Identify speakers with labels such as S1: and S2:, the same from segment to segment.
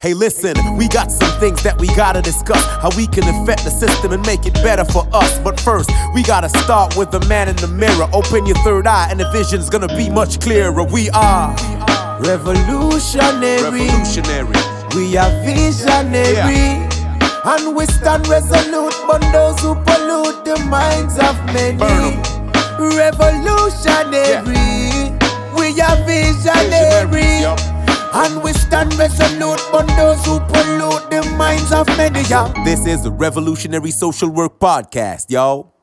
S1: Hey listen, we got some things that we gotta discuss, how we can affect the system and make it better for us. But first, we gotta start with the man in the mirror. Open your third eye and the vision's gonna be much clearer. We are revolutionary. We are visionary. And we stand resolute on those who pollute the minds of many. Revolutionary. We are visionary. And we stand resolute on those who pollute the minds of many, y'all. This is the Revolutionary Social Work Podcast, y'all.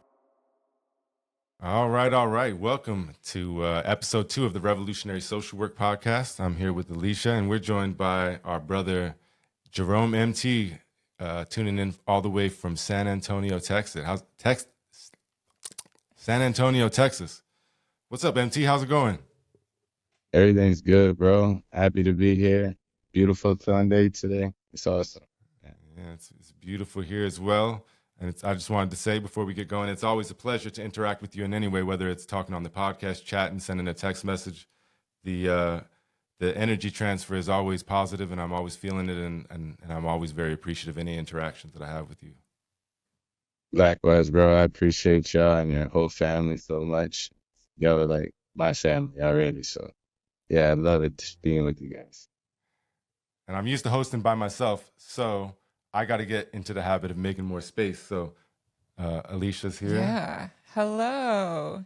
S2: All right. Welcome to episode 2 of the Revolutionary Social Work Podcast. I'm here with Alicia, and we're joined by our brother, Jerome MT, tuning in all the way from San Antonio, Texas. San Antonio, Texas. What's up, MT? How's it going?
S3: Everything's good, bro. Happy to be here. Beautiful Sunday today. It's awesome.
S2: Yeah, it's beautiful here as well. And I just wanted to say before we get going, it's always a pleasure to interact with you in any way, whether it's talking on the podcast, chatting, sending a text message. The energy transfer is always positive, and I'm always feeling it, and I'm always very appreciative of any interactions that I have with you.
S3: Likewise, bro. I appreciate y'all and your whole family so much. Y'all are like my family already, so yeah, I love it being with you guys.
S2: And I'm used to hosting by myself, so I got to get into the habit of making more space. So Alicia's here.
S4: Yeah. Hello.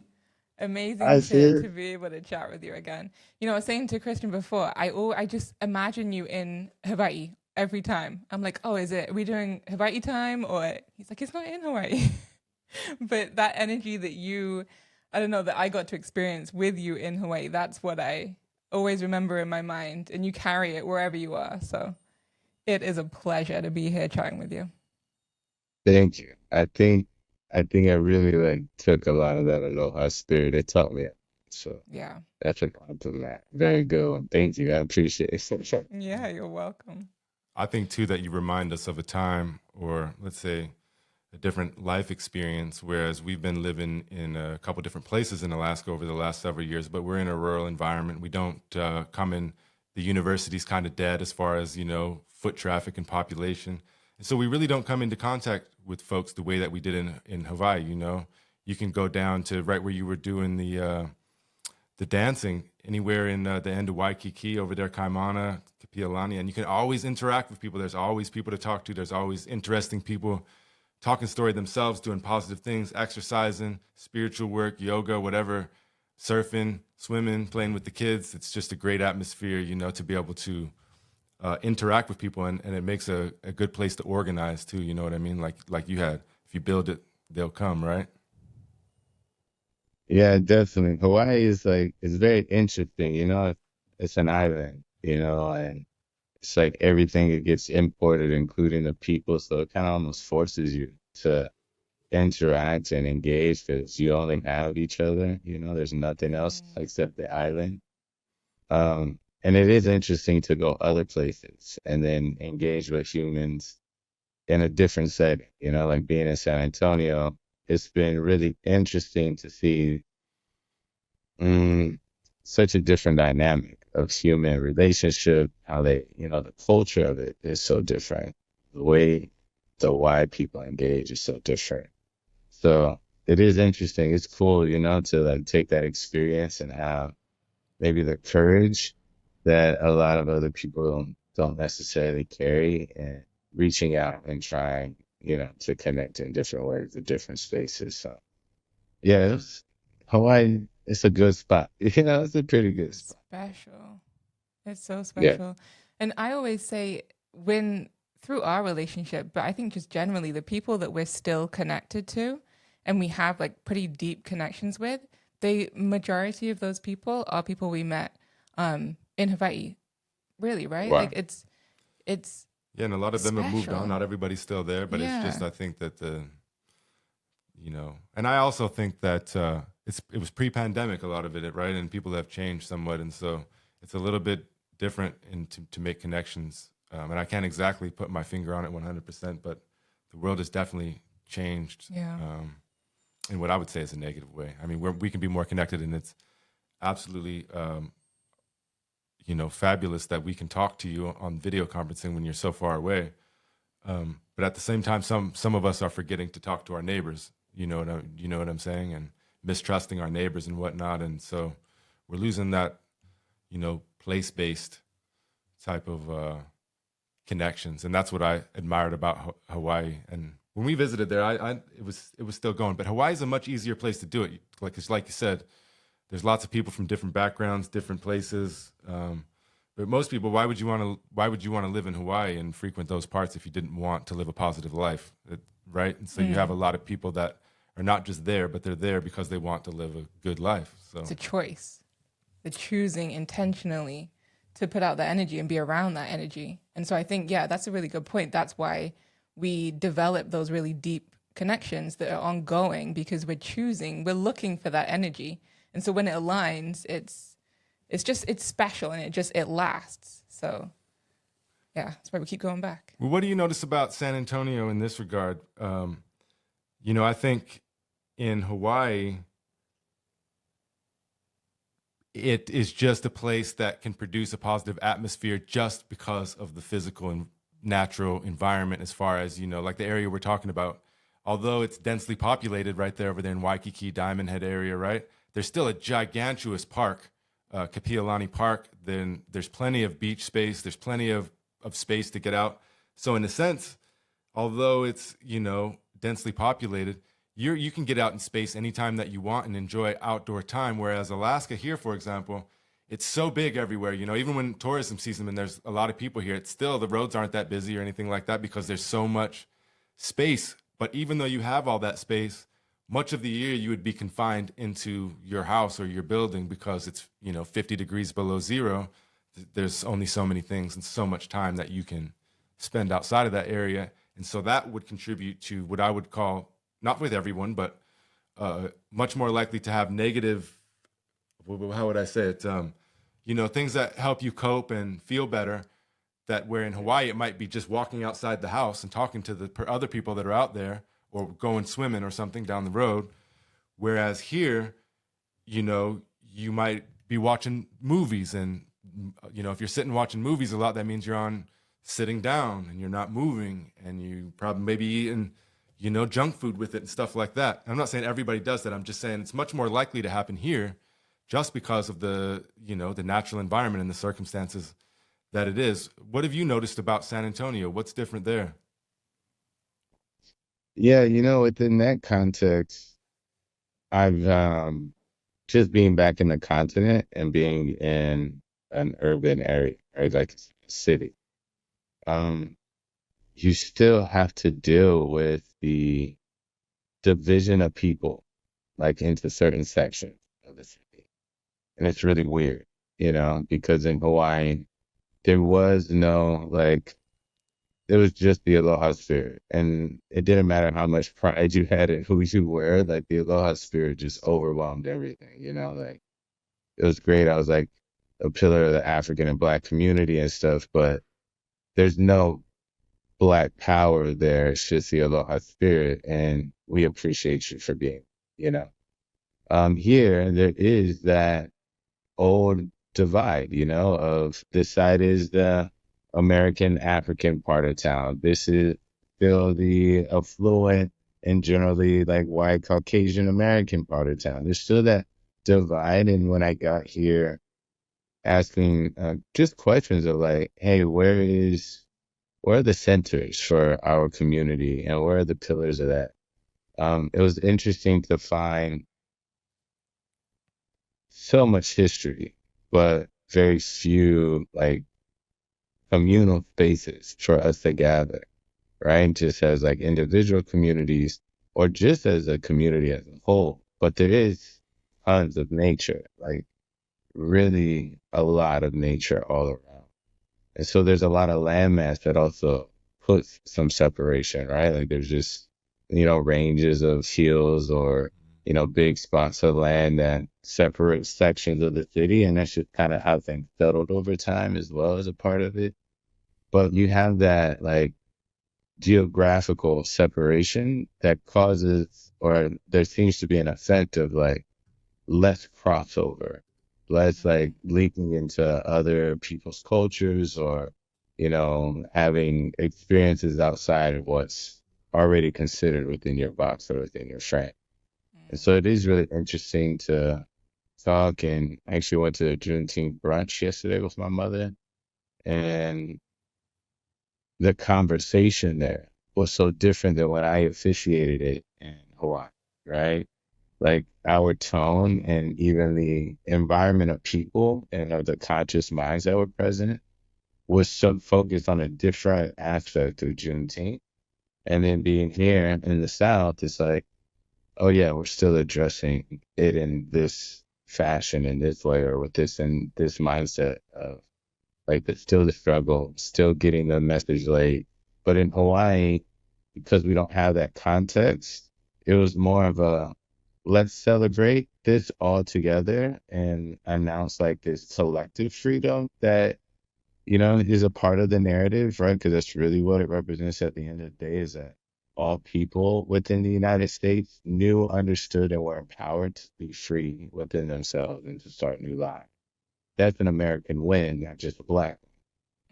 S4: Amazing to be able to chat with you again. You know, I was saying to Christian before, I just imagine you in Hawaii every time. I'm like, oh, are we doing Hawaii time? Or he's like, it's not in Hawaii. But that energy that that I got to experience with you in Hawaii, that's what I always remember in my mind, and you carry it wherever you are. So it is a pleasure to be here chatting with you.
S3: Thank you. I think I really took a lot of that aloha spirit. It taught me. So
S4: yeah,
S3: that's a compliment. Very good one. Thank you. I appreciate it.
S4: Yeah, you're welcome.
S2: I think too that you remind us of a time, or let's say a different life experience, whereas we've been living in a couple different places in Alaska over the last several years, but we're in a rural environment. We don't come in, the university's kind of dead as far as, foot traffic and population. And so we really don't come into contact with folks the way that we did in Hawaii, You can go down to right where you were doing the dancing, anywhere in the end of Waikiki, over there, Kaimana, Kapiolani, and you can always interact with people. There's always people to talk to. There's always interesting people talking story themselves, doing positive things, exercising, spiritual work, yoga, whatever, surfing, swimming, playing with the kids. It's just a great atmosphere, to be able to interact with people, and it makes a good place to organize too. You know what I mean? Like you had, if you build it, they'll come, right?
S3: Yeah, definitely. Hawaii is it's very interesting, it's an island, and it's like everything it gets imported, including the people. So it kind of almost forces you to interact and engage because you only have each other, there's nothing else except the island. And it is interesting to go other places and then engage with humans in a different setting, like being in San Antonio. It's been really interesting to see such a different dynamic of human relationship, how they, the culture of it is so different. The way the white people engage is so different. So it is interesting. It's cool, to take that experience and have maybe the courage that a lot of other people don't necessarily carry, and reaching out and trying, to connect in different ways, in different spaces. So yeah, Hawaii, it's a good spot. It's a pretty good spot.
S4: Special. It's so special. Yeah. And I always say through our relationship, but I think just generally the people that we're still connected to and we have pretty deep connections with, the majority of those people are people we met in Hawaii. Really, right?
S3: Wow.
S4: It's
S2: yeah, and a lot of them have moved
S4: special.
S2: on. Not everybody's still there, but it's just, I think that and I also think that it was pre-pandemic, a lot of it, right? And people have changed somewhat, and so it's a little bit different to make connections. And I can't exactly put my finger on it 100%, but the world has definitely changed.
S4: Yeah.
S2: In what I would say is a negative way. I mean, we can be more connected, and it's absolutely fabulous that we can talk to you on video conferencing when you're so far away. But at the same time, some of us are forgetting to talk to our neighbors. You know what I'm saying, and mistrusting our neighbors and whatnot. And so we're losing that, place-based type of connections. And that's what I admired about Hawaii. And when we visited there, it was still going. But Hawaii is a much easier place to do it. Like you said, there's lots of people from different backgrounds, different places. But most people, why would you want to live in Hawaii and frequent those parts if you didn't want to live a positive life, right? And so you have a lot of people that are not just there, but they're there because they want to live a good life. So
S4: it's a choice. They're choosing intentionally to put out that energy and be around that energy. And so I think, that's a really good point. That's why we develop those really deep connections that are ongoing, because we're looking for that energy. And so when it aligns, it's special, and it lasts. So that's why we keep going back.
S2: Well, what do you notice about San Antonio in this regard? I think in Hawaii, it is just a place that can produce a positive atmosphere just because of the physical and natural environment, as far as, like the area we're talking about. Although it's densely populated right there over there in Waikiki, Diamond Head area, right? There's still a gigantuous park, Kapiolani Park. Then there's plenty of beach space. There's plenty of space to get out. So in a sense, although it's, densely populated, you can get out in space anytime that you want and enjoy outdoor time. Whereas Alaska here, for example, it's so big everywhere. Even when tourism season and there's a lot of people here, it's still, the roads aren't that busy or anything like that because there's so much space. But even though you have all that space, much of the year you would be confined into your house or your building because it's, 50 degrees below zero. There's only so many things and so much time that you can spend outside of that area. And so that would contribute to what I would call, not with everyone, but much more likely to have negative, how would I say it? Things that help you cope and feel better, that where in Hawaii, it might be just walking outside the house and talking to the other people that are out there, or going swimming or something down the road. Whereas here, you might be watching movies, and, if you're sitting watching movies a lot, that means you're sitting down and you're not moving, and you probably maybe eating, junk food with it and stuff like that. I'm not saying everybody does that. I'm just saying it's much more likely to happen here just because of the natural environment and the circumstances that it is. What have you noticed about San Antonio? What's different there?
S3: Yeah, within that context, I've just being back in the continent and being in an urban area, or like a city, you still have to deal with the division of people, like into certain sections of the city. And it's really weird, because in Hawaii, there was no, it was just the Aloha spirit. And it didn't matter how much pride you had in who you were, the Aloha spirit just overwhelmed everything, it was great. I was like a pillar of the African and Black community and stuff, but there's no Black power there. It's just the Aloha spirit, and we appreciate you for being, here there is that old divide, of this side is the American African part of town. This is still the affluent and generally white Caucasian American part of town. There's still that divide. And when I got here, asking just questions of hey, where are the centers for our community, and where are the pillars of that? It was interesting to find so much history, but very few communal spaces for us to gather, right? Just as individual communities, or just as a community as a whole. But there is tons of nature, really a lot of nature all around. And so there's a lot of landmass that also puts some separation, right? There's just, ranges of hills or, big spots of land that separate sections of the city. And that's just kind of how things settled over time as well as a part of it. But you have that geographical separation that causes, or there seems to be an effect of less crossover less like leaking into other people's cultures or, having experiences outside of what's already considered within your box or within your frame. And so it is really interesting to talk. And I actually went to a Juneteenth brunch yesterday with my mother, and the conversation there was so different than when I officiated it in Hawaii, right? Like our tone and even the environment of people and of the conscious minds that were present was so focused on a different aspect of Juneteenth. And then being here in the South, it's like, oh yeah, we're still addressing it in this fashion, in this way, or with this and this mindset of like it's still the struggle, still getting the message late. But in Hawaii, because we don't have that context, it was more of a let's celebrate this all together and announce like this collective freedom that, is a part of the narrative, right? Because that's really what it represents at the end of the day is that all people within the United States knew, understood, and were empowered to be free within themselves and to start new lives. That's an American win, not just a Black,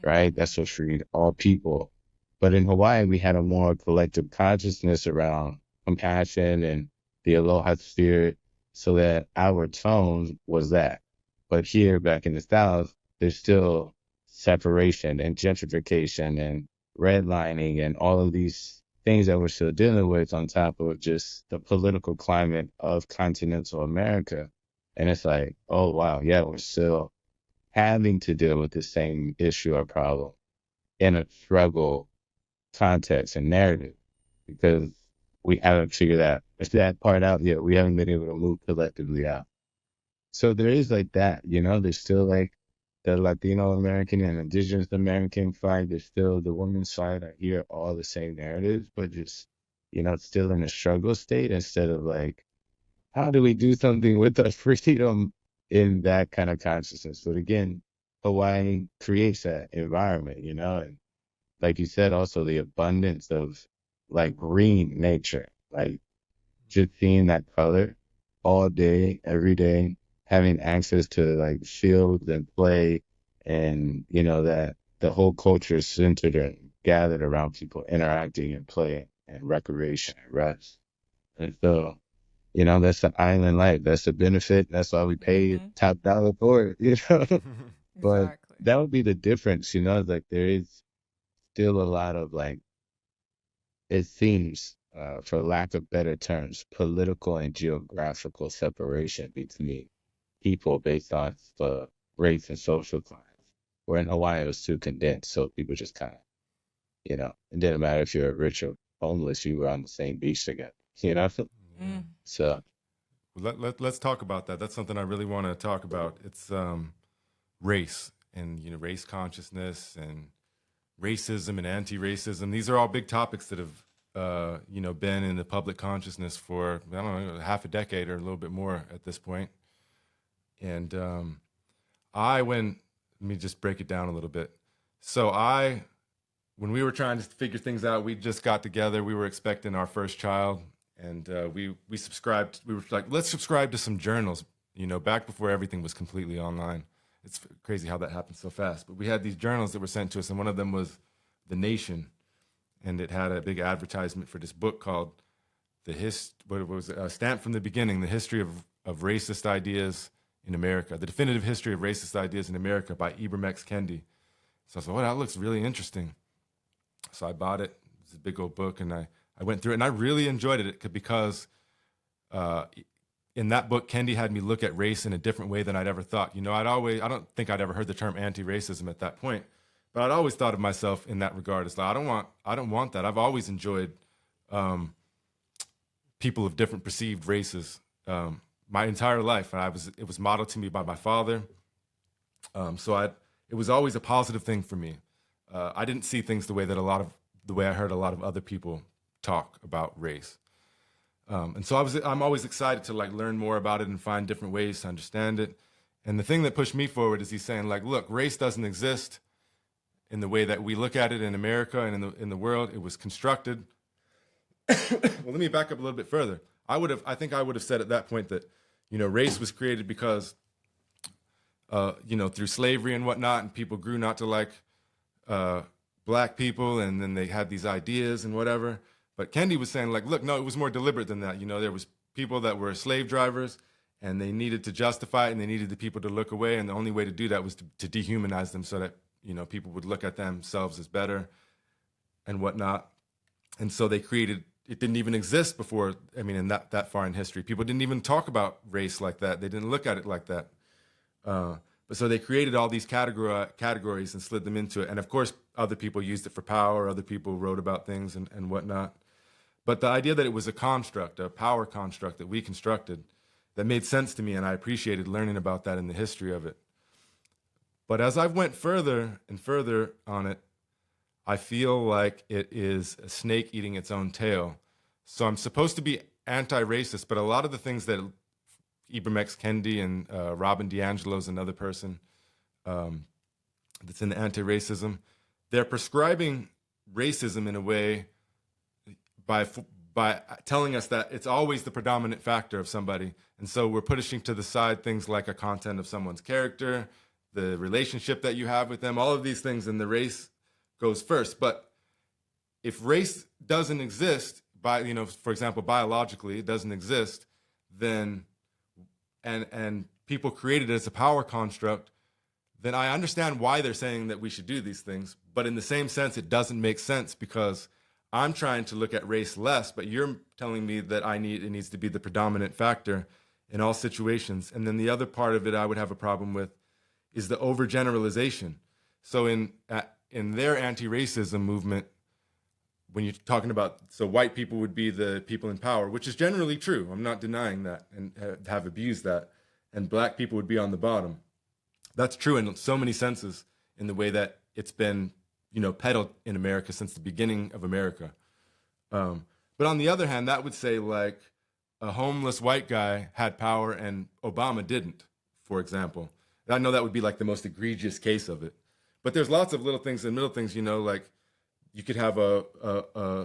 S3: right? That's what freed all people. But in Hawaii, we had a more collective consciousness around compassion and the aloha spirit, so that our tone was that. But here, back in the South, there's still separation and gentrification and redlining and all of these things that we're still dealing with on top of just the political climate of continental America. And it's like, oh, wow, yeah, we're still having to deal with the same issue or problem in a struggle context and narrative because we haven't figured that part out yet. We haven't been able to move collectively out. So there is like that, there's still like the Latino American and Indigenous American fight. There's still the women's fight. I hear all the same narratives, but just, still in a struggle state instead of like, how do we do something with our freedom in that kind of consciousness? But again, Hawaii creates that environment, and like you said, also the abundance of like green nature, like just seeing that color all day, every day, having access to like fields and play and, that the whole culture is centered and gathered around people interacting and playing and recreation and rest. And so, that's the island life. That's the benefit. That's why we pay top dollar for it, But
S4: Exactly.
S3: that would be the difference, like there is still a lot of like, it seems, for lack of better terms, political and geographical separation between people based on the race and social class. Where in Hawaii it was too condensed, so people just kind of, it didn't matter if you're rich or homeless, you were on the same beach together, So
S2: Let's talk about that. That's something I really want to talk about. It's race and race consciousness and racism and anti-racism. These are all big topics that have been in the public consciousness for I don't know half a decade or a little bit more at this point. And let me just break it down a little bit. So when we were trying to figure things out, we just got together. We were expecting our first child. And we subscribed. We were like, let's subscribe to some journals. Back before everything was completely online. It's crazy how that happened so fast. But we had these journals that were sent to us, and one of them was The Nation, and it had a big advertisement for this book called Stamped from the Beginning: The History of Racist Ideas in America, The Definitive History of Racist Ideas in America by Ibram X. Kendi. So I thought, that looks really interesting. So I bought it. It's a big old book, and I went through it, and I really enjoyed it because in that book, Kendi had me look at race in a different way than I'd ever thought. I don't think I'd ever heard the term anti-racism at that point, but I'd always thought of myself in that regard as like, I don't want that. I've always enjoyed people of different perceived races my entire life, and it was modeled to me by my father. It was always a positive thing for me. I didn't see things the way I heard a lot of other people talk about race. And so I'm always excited to like learn more about it and find different ways to understand it. And the thing that pushed me forward is he's saying like, look, race doesn't exist in the way that we look at it in America and in the world. It was constructed. Well, let me back up a little bit further. I think I would have said at that point that, race was created because through slavery and whatnot, and people grew not to like black people, and then they had these ideas and whatever. But Kendi was saying, like, look, no, it was more deliberate than that. There was people that were slave drivers, and they needed to justify it, and they needed the people to look away, and the only way to do that was to dehumanize them so that, people would look at themselves as better and whatnot. And so they created, it didn't even exist before, in that far in history. People didn't even talk about race like that. They didn't look at it like that. But so they created all these categories and slid them into it. And of course, other people used it for power. Other people wrote about things and whatnot. But the idea that it was a construct, a power construct that we constructed, that made sense to me, and I appreciated learning about that in the history of it. But as I went further and further on it, I feel like it is a snake eating its own tail. So I'm supposed to be anti-racist, but a lot of the things that Ibram X. Kendi and Robin DiAngelo is another person that's in the anti-racism, they're prescribing racism in a way by telling us that it's always the predominant factor of somebody. And so we're pushing to the side things like a content of someone's character, the relationship that you have with them, all of these things, and the race goes first. But if race doesn't exist, for example, biologically, it doesn't exist, then, and people created it as a power construct, then I understand why they're saying that we should do these things. But in the same sense, it doesn't make sense, because I'm trying to look at race less, but you're telling me that it needs to be the predominant factor in all situations. And then the other part of it I would have a problem with is the overgeneralization. So in their anti-racism movement, when you're talking about, so white people would be the people in power, which is generally true. I'm not denying that and have abused that. And black people would be on the bottom. That's true in so many senses in the way that it's been, peddled in America since the beginning of America. But on the other hand, that would say like a homeless white guy had power and Obama didn't, for example. And I know that would be like the most egregious case of it. But there's lots of little things and middle things, like you could have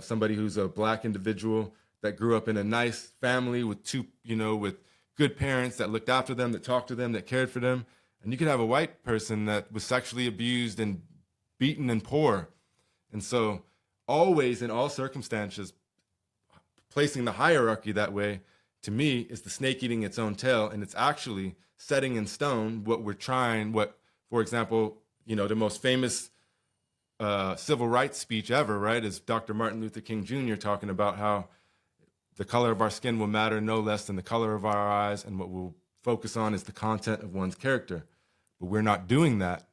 S2: somebody who's a black individual that grew up in a nice family with with good parents that looked after them, that talked to them, that cared for them. And you could have a white person that was sexually abused and beaten and poor. And so always in all circumstances, placing the hierarchy that way, to me, is the snake eating its own tail. And it's actually setting in stone for example, the most famous civil rights speech ever, right, is Dr. Martin Luther King Jr. talking about how the color of our skin will matter no less than the color of our eyes, and what we'll focus on is the content of one's character. But we're not doing that.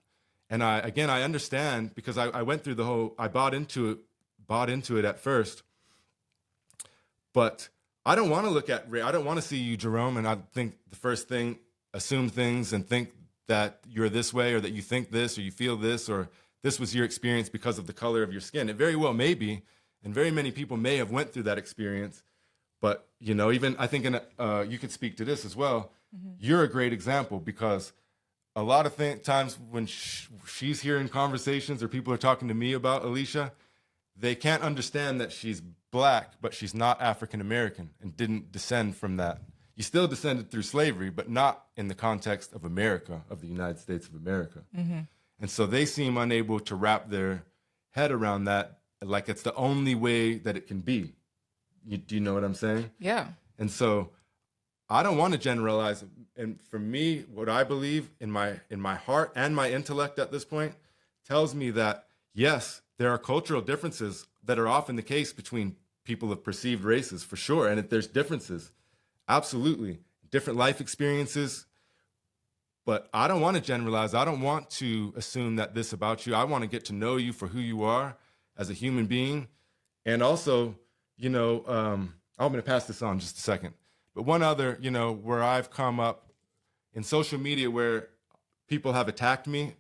S2: And I understand, because I went through I bought into it at first, but I don't want to look at, I don't want to see you, Jerome, and I think the first thing, assume things and think that you're this way, or that you think this, or you feel this, or this was your experience because of the color of your skin. It very well may be, and very many people may have went through that experience. But, even I think you could speak to this as well. Mm-hmm. You're a great example, because a lot of times when she's hearing conversations or people are talking to me about Alicia, they can't understand that she's black, but she's not African American and didn't descend from that. You still descended through slavery, but not in the context of America, of the United States of America. Mm-hmm. And so they seem unable to wrap their head around that, like it's the only way that it can be. Do you know what I'm saying?
S4: Yeah.
S2: And so I don't want to generalize. And for me, what I believe in my heart and my intellect at this point tells me that, yes, there are cultural differences that are often the case between people of perceived races, for sure. And if there's differences, absolutely. Different life experiences. But I don't want to generalize. I don't want to assume that this about you. I want to get to know you for who you are as a human being. And also, I'm going to pass this on just a second. But one other, where I've come up in social media where people have attacked me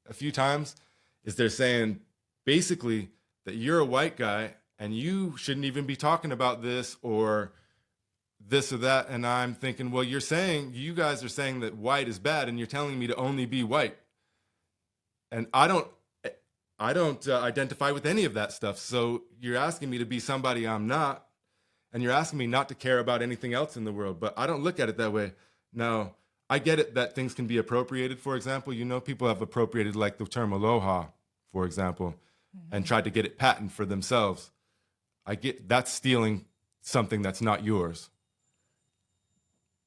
S2: a few times, is they're saying basically that you're a white guy and you shouldn't even be talking about this or this or that. And I'm thinking, well, you guys are saying that white is bad, and you're telling me to only be white. And I don't identify with any of that stuff. So you're asking me to be somebody I'm not, and you're asking me not to care about anything else in the world. But I don't look at it that way. Now, I get it that things can be appropriated. For example, people have appropriated like the term aloha, for example, and tried to get it patent for themselves. I get that's stealing something that's not yours.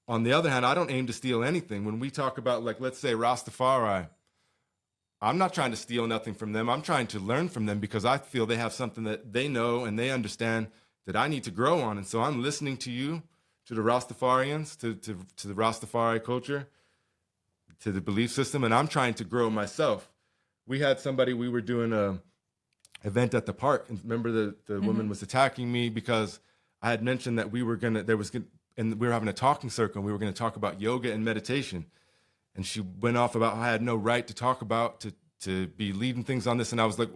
S2: On the other hand, I don't aim to steal anything. When we talk about, like, let's say Rastafari, I'm not trying to steal nothing from them. I'm trying to learn from them because I feel they have something that they know and they understand that I need to grow on. And so I'm listening to you, to the Rastafarians, to the Rastafari culture, to the belief system, and I'm trying to grow myself. We had somebody, we were doing a event at the park, and remember the woman was attacking me because I had mentioned that we were having a talking circle, and we were going to talk about yoga and meditation. And she went off about how I had no right to talk about, to be leading things on this. And I was like,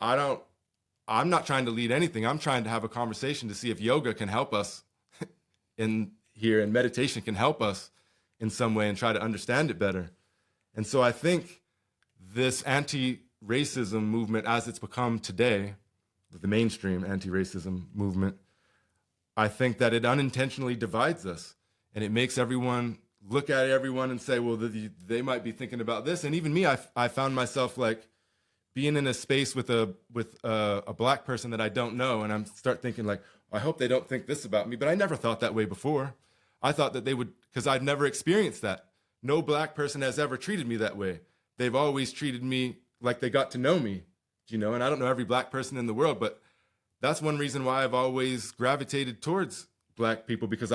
S2: I'm not trying to lead anything. I'm trying to have a conversation to see if yoga can help us in here and meditation can help us in some way and try to understand it better. And so I think this anti-racism movement, as it's become today, the mainstream anti-racism movement, I think that it unintentionally divides us, and it makes everyone look at everyone and say, well, they might be thinking about this. And even me, I found myself like being in a space with a black person that I don't know, and I start thinking like, I hope they don't think this about me. But I never thought that way before. I thought that they would, because I've never experienced that. No black person has ever treated me that way. They've always treated me like they got to know me, and I don't know every black person in the world, but that's one reason why I've always gravitated towards black people, because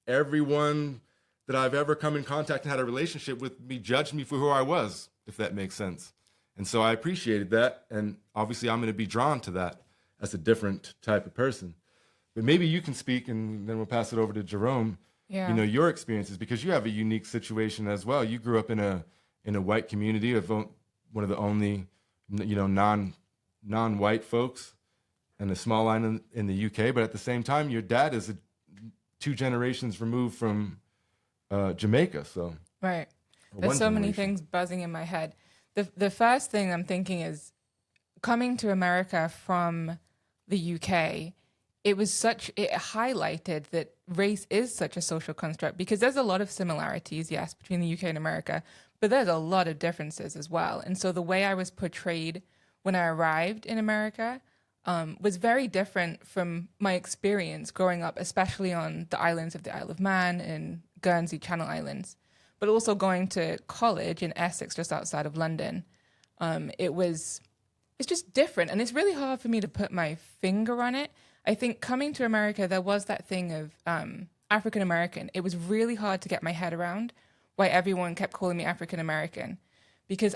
S2: everyone that I've ever come in contact and had a relationship with me judged me for who I was, if that makes sense. And so I appreciated that, and obviously I'm going to be drawn to that as a different type of person. But maybe you can speak, and then we'll pass it over to Jerome.
S4: Yeah.
S2: Your experiences, because you have a unique situation as well. You grew up in a white community of one of the only non-white folks and a small line in the UK. But at the same time, your dad is 2 generations removed from Jamaica. So
S4: right, there's so many things buzzing in my head. The first thing I'm thinking is coming to America from the UK. It highlighted that race is such a social construct, because there's a lot of similarities, yes, between the UK and America, but there's a lot of differences as well. And so the way I was portrayed when I arrived in America was very different from my experience growing up, especially on the islands of the Isle of Man and Guernsey, Channel Islands, but also going to college in Essex, just outside of London. It's just different, and it's really hard for me to put my finger on it. I think coming to America, there was that thing of African American. It was really hard to get my head around why everyone kept calling me African American, because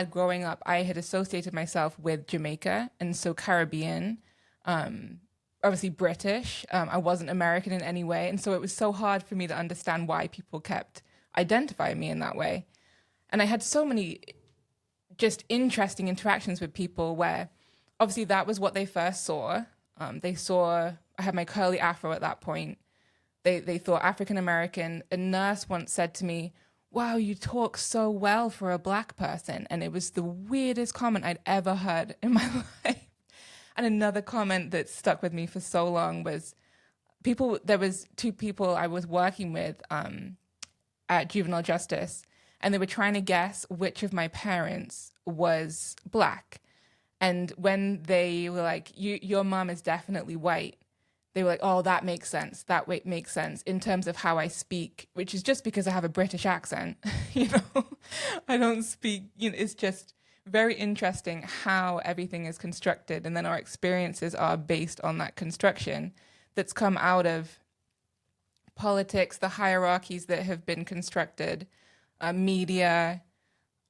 S4: growing up, I had associated myself with Jamaica, and so Caribbean, obviously British. I wasn't American in any way, and so it was so hard for me to understand why people kept identifying me in that way. And I had so many just interesting interactions with people where obviously that was what they first saw. They saw I had my curly afro at that point. They thought African American. A nurse once said to me, "Wow, you talk so well for a black person." And it was the weirdest comment I'd ever heard in my life. And another comment that stuck with me for so long was there was 2 people I was working with at Juvenile Justice, and they were trying to guess which of my parents was black. And when they were like, your mom is definitely white, they were like, oh, that makes sense. That makes sense in terms of how I speak, which is just because I have a British accent. I don't speak, it's just very interesting how everything is constructed. And then our experiences are based on that construction that's come out of politics, the hierarchies that have been constructed, media,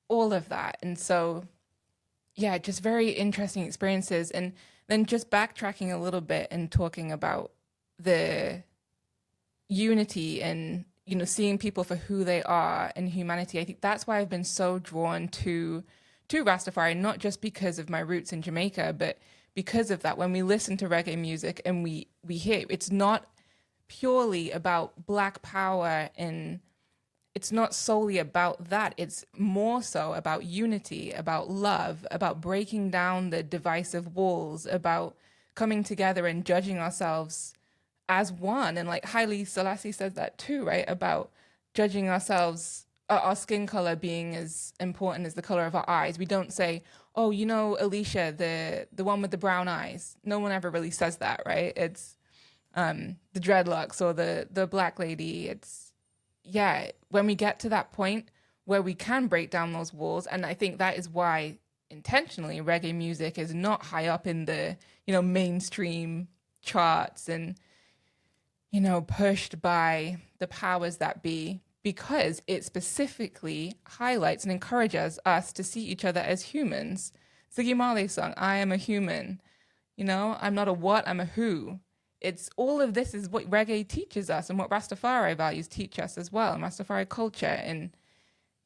S4: all of that. And so, yeah, just very interesting experiences. And then just backtracking a little bit and talking about the unity and, seeing people for who they are and humanity. I think that's why I've been so drawn to Rastafari, not just because of my roots in Jamaica, but because of that. When we listen to reggae music and we hear, it's not purely about Black power, and it's not solely about that. It's more so about unity, about love, about breaking down the divisive walls, about coming together and judging ourselves as one. And like Haile Selassie says that too, right? About judging ourselves, our skin color being as important as the color of our eyes. We don't say, oh, you know, Alicia, the one with the brown eyes. No one ever really says that, right? It's the dreadlocks or the black lady. It's, yeah, when we get to that point where we can break down those walls, and I think that is why intentionally reggae music is not high up in the, you know, mainstream charts and, you know, pushed by the powers that be, because it specifically highlights and encourages us to see each other as humans. Ziggy Marley's song, I Am a Human, you know, I'm not a what, I'm a who. It's all of this is what reggae teaches us and what Rastafari values teach us as well, and Rastafari culture. And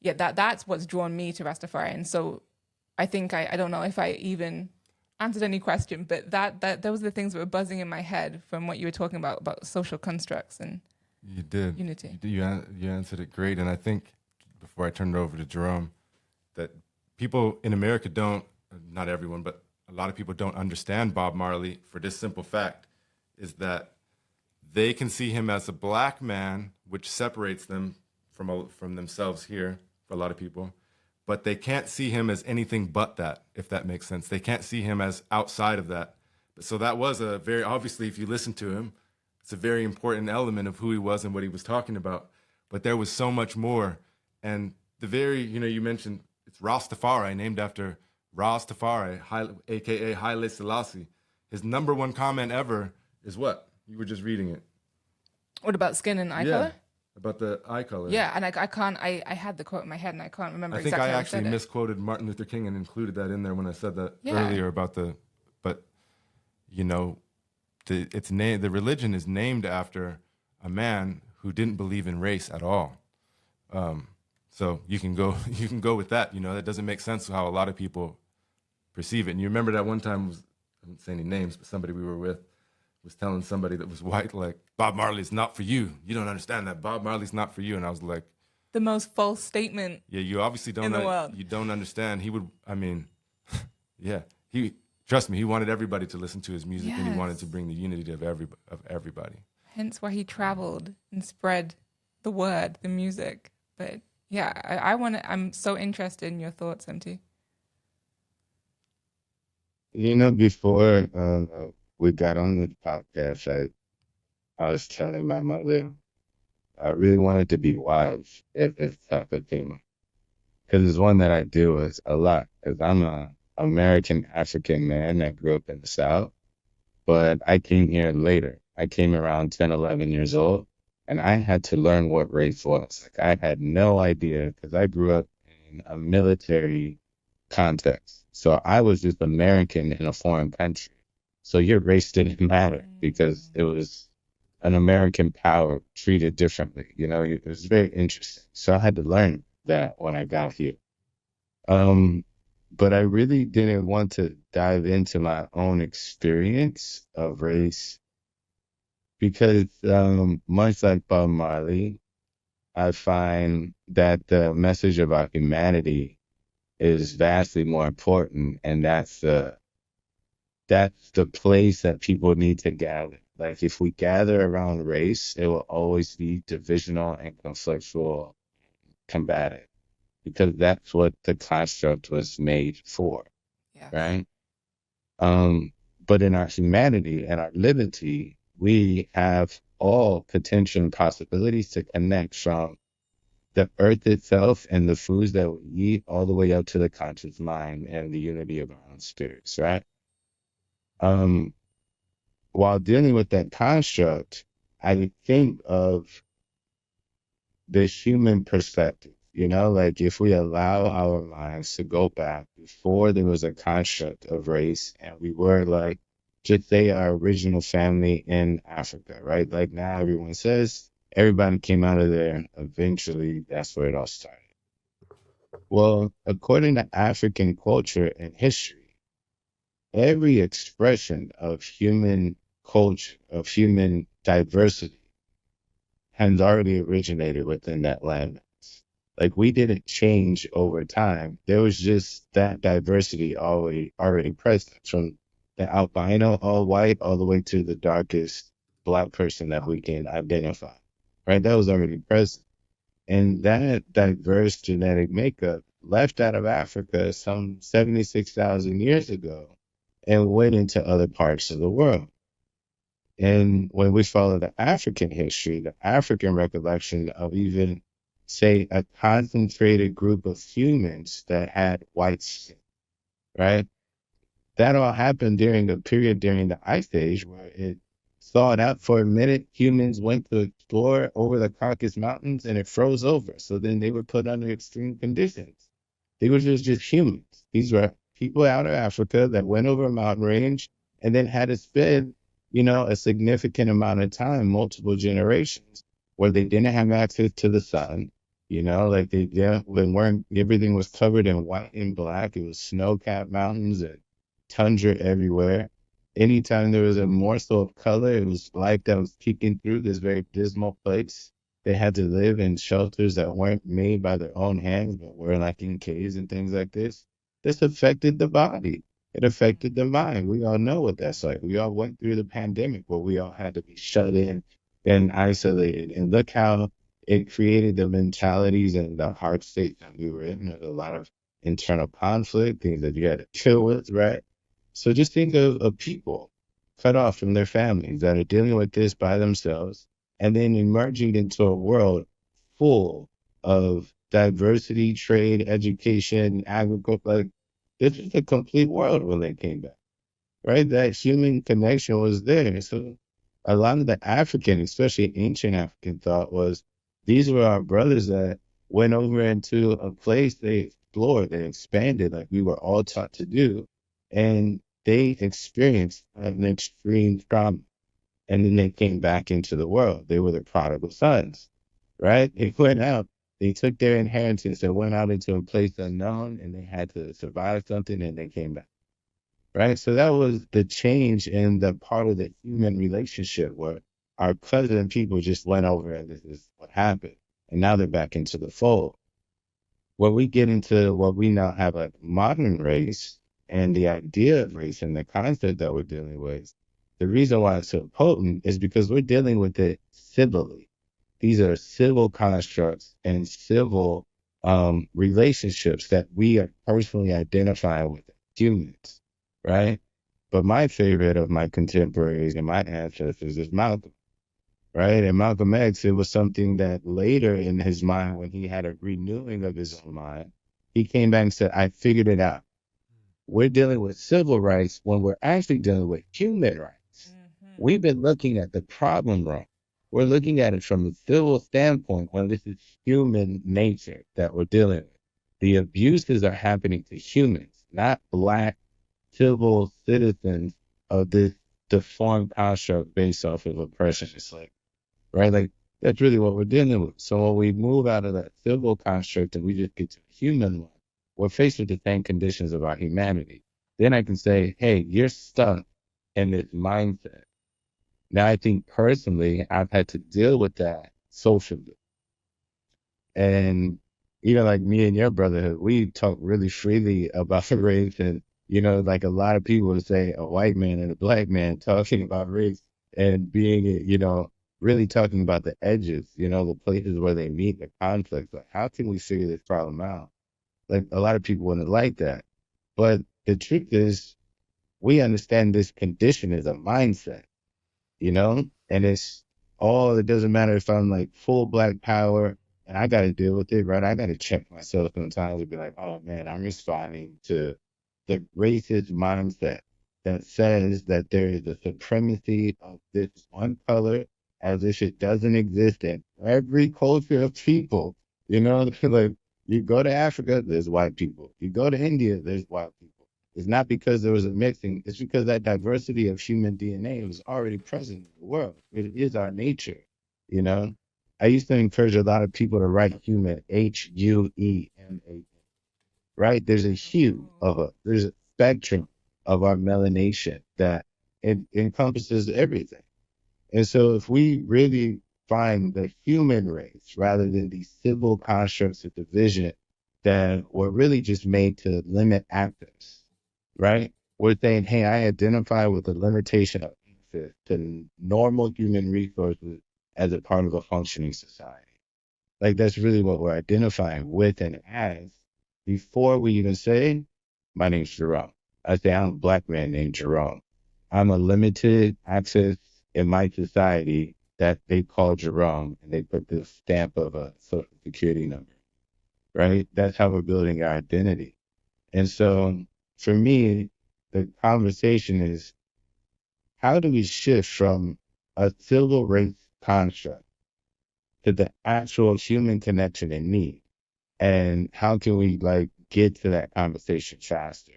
S4: yeah, that's what's drawn me to Rastafari. And so I think I don't know if I even answered any question, but that those are the things that were buzzing in my head from what you were talking about social constructs and
S2: You did.
S4: unity.
S2: You answered it great. And I think, before I turn it over to Jerome, that people in America don't, not everyone, but a lot of people don't understand Bob Marley for this simple fact, is that they can see him as a black man, which separates them from themselves here for a lot of people. But they can't see him as anything but that, if that makes sense. They can't see him as outside of that. So that was a very, obviously, if you listen to him, it's a very important element of who he was and what he was talking about. But there was so much more. And the very, you know, you mentioned it's Rastafari, named after Rastafari, a.k.a. Haile Selassie. His number one comment ever is what? You were just reading it.
S4: What about skin and eye color?
S2: About the eye color.
S4: Yeah, and I had the quote in my head and I can't remember
S2: I think
S4: exactly
S2: I
S4: how
S2: actually
S4: said it.
S2: misquoted Martin Luther King and included that in there when I said that
S4: Yeah.
S2: earlier about but you know, the religion is named after a man who didn't believe in race at all. So you can go with that. You know, that doesn't make sense how a lot of people perceive it. And you remember that one time, I won't say any names, but somebody we were with was telling somebody that was white, like, Bob Marley's not for you. You don't understand that. Bob Marley's not for you. And I was like,
S4: The most false statement.
S2: yeah, you obviously don't
S4: In the world.
S2: You don't understand. He would, I mean, yeah, trust me, he wanted everybody to listen to his music, and he wanted
S4: Yes.
S2: to bring the unity of everybody.
S4: Hence why he traveled and spread the word, the music. But yeah, I'm so interested in your thoughts, MT.
S3: You know, before we got on the podcast, I was telling my mother I really wanted to be wise if this type of thing. Because it's one that I deal with a lot. Because I'm a American African man that grew up in the South. But I came here later. I came around 10, 11 years old. And I had to learn what race was. Like, I had no idea because I grew up in a military context. So I was just American in a foreign country. So your race didn't matter because it was an American power treated differently. You know, it was very interesting. So I had to learn that when I got here. But I really didn't want to dive into my own experience of race because, much like Bob Marley, I find that the message about humanity is vastly more important, and that's the place that people need to gather. Like, if we gather around race, it will always be divisional and conflictual, combative, because that's what the construct was made for,
S4: Yeah.
S3: right? But in our humanity and our liberty, we have all potential possibilities to connect from the earth itself and the foods that we eat all the way up to the conscious mind and the unity of our own spirits, right? While dealing with that construct, I think of the human perspective, you know, like if we allow our minds to go back before there was a construct of race and we were like, just say our original family in Africa, right? Like now everyone says everybody came out of there. Eventually, that's where it all started. Well, according to African culture and history, every expression of human culture, of human diversity, has already originated within that land. Like, we didn't change over time. There was just that diversity already present, from the albino, all white, all the way to the darkest black person that we can identify, right? That was already present. And that diverse genetic makeup left out of Africa some 76,000 years ago and went into other parts of the world. And when we follow the African history, the African recollection of even, say, a concentrated group of humans that had white skin, right? That all happened during a period during the Ice Age where it thawed out for a minute. Humans went to explore over the Caucasus Mountains and it froze over. So then they were put under extreme conditions. They were just humans. These were people out of Africa that went over a mountain range and then had to spend, a significant amount of time, multiple generations, where they didn't have access to the sun. Like they weren't, everything was covered in white and black. It was snow-capped mountains and tundra everywhere. Anytime there was a morsel of color, it was light that was peeking through this very dismal place. They had to live in shelters that weren't made by their own hands, but were like in caves and things like this. This affected the body. It affected the mind. We all know what that's like. We all went through the pandemic where we all had to be shut in and isolated. And look how it created the mentalities and the heart state that we were in. There's a lot of internal conflict, things that you had to deal with, right? So just think of people cut off from their families that are dealing with this by themselves and then emerging into a world full of diversity, trade, education, agriculture. Like, this is a complete world when they came back, right? That human connection was there. So a lot of the African, especially ancient African thought was these were our brothers that went over into a place they explored, they expanded like we were all taught to do. And they experienced an extreme trauma. And then they came back into the world. They were the prodigal sons, right? They went out, they took their inheritance and went out into a place unknown and they had to survive something and they came back, right? So that was the change in the part of the human relationship where our cousin people just went over and this is what happened. And now they're back into the fold. When we get into what we now have a modern race and the idea of race and the concept that we're dealing with, the reason why it's so potent is because we're dealing with it civilly. These are civil constructs and civil relationships that we are personally identifying with as humans, right? But my favorite of my contemporaries and my ancestors is Malcolm, right? And Malcolm X, it was something that later in his mind, when he had a renewing of his own mind, he came back and said, I figured it out. We're dealing with civil rights when we're actually dealing with human rights. We've been looking at the problem wrong. We're looking at it from a civil standpoint when this is human nature that we're dealing with. The abuses are happening to humans, not black civil citizens of this deformed construct based off of oppression. It's like, right? Like, that's really what we're dealing with. So when we move out of that civil construct and we just get to a human one, we're faced with the same conditions of our humanity. Then I can say, hey, you're stuck in this mindset. Now, I think personally, I've had to deal with that socially. And even like me and your brotherhood, we talk really freely about race. And, like a lot of people would say a white man and a black man talking about race and being, really talking about the edges, the places where they meet, the conflicts. Like, how can we figure this problem out? Like, a lot of people wouldn't like that. But the truth is, we understand this condition is a mindset, and it's all, it doesn't matter if I'm like full black power and I got to deal with it, right? I got to check myself sometimes and be like, oh man, I'm responding to the racist mindset that says that there is a supremacy of this one color as if it doesn't exist in every culture of people, like you go to Africa, there's white people. You go to India, there's white people. It's not because there was a mixing. It's because that diversity of human DNA was already present in the world. It is our nature, you know. I used to encourage a lot of people to write human, Huema, right? There's a hue there's a spectrum of our melanation that it encompasses everything. And so if we really find the human race rather than these civil constructs of division that were really just made to limit access, right? We're saying, hey, I identify with the limitation of access to normal human resources as a part of a functioning society. Like that's really what we're identifying with and as before we even say, my name's Jerome. I say I'm a black man named Jerome. I'm a limited access in my society that they call Jerome and they put the stamp of a social security number, right? That's how we're building our identity. And so for me, the conversation is how do we shift from a civil race construct to the actual human connection and need? And how can we like get to that conversation faster?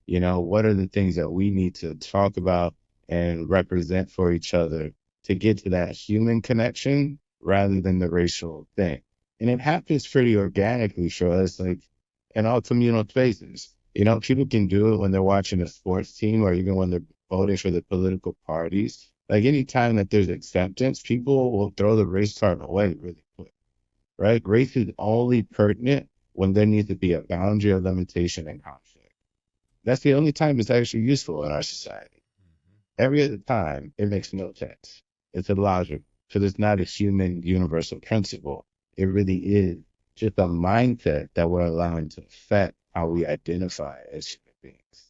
S3: You know, what are the things that we need to talk about and represent for each other to get to that human connection rather than the racial thing? And it happens pretty organically for us, like in all communal spaces. You know, people can do it when they're watching a sports team or even when they're voting for the political parties. Like anytime that there's acceptance, people will throw the race card away really quick, right? Race is only pertinent when there needs to be a boundary of limitation and conflict. That's the only time it's actually useful in our society. Every other time, it makes no sense. It's illogical because it's not a human universal principle. It really is just a mindset that we're allowing to affect how we identify as human beings,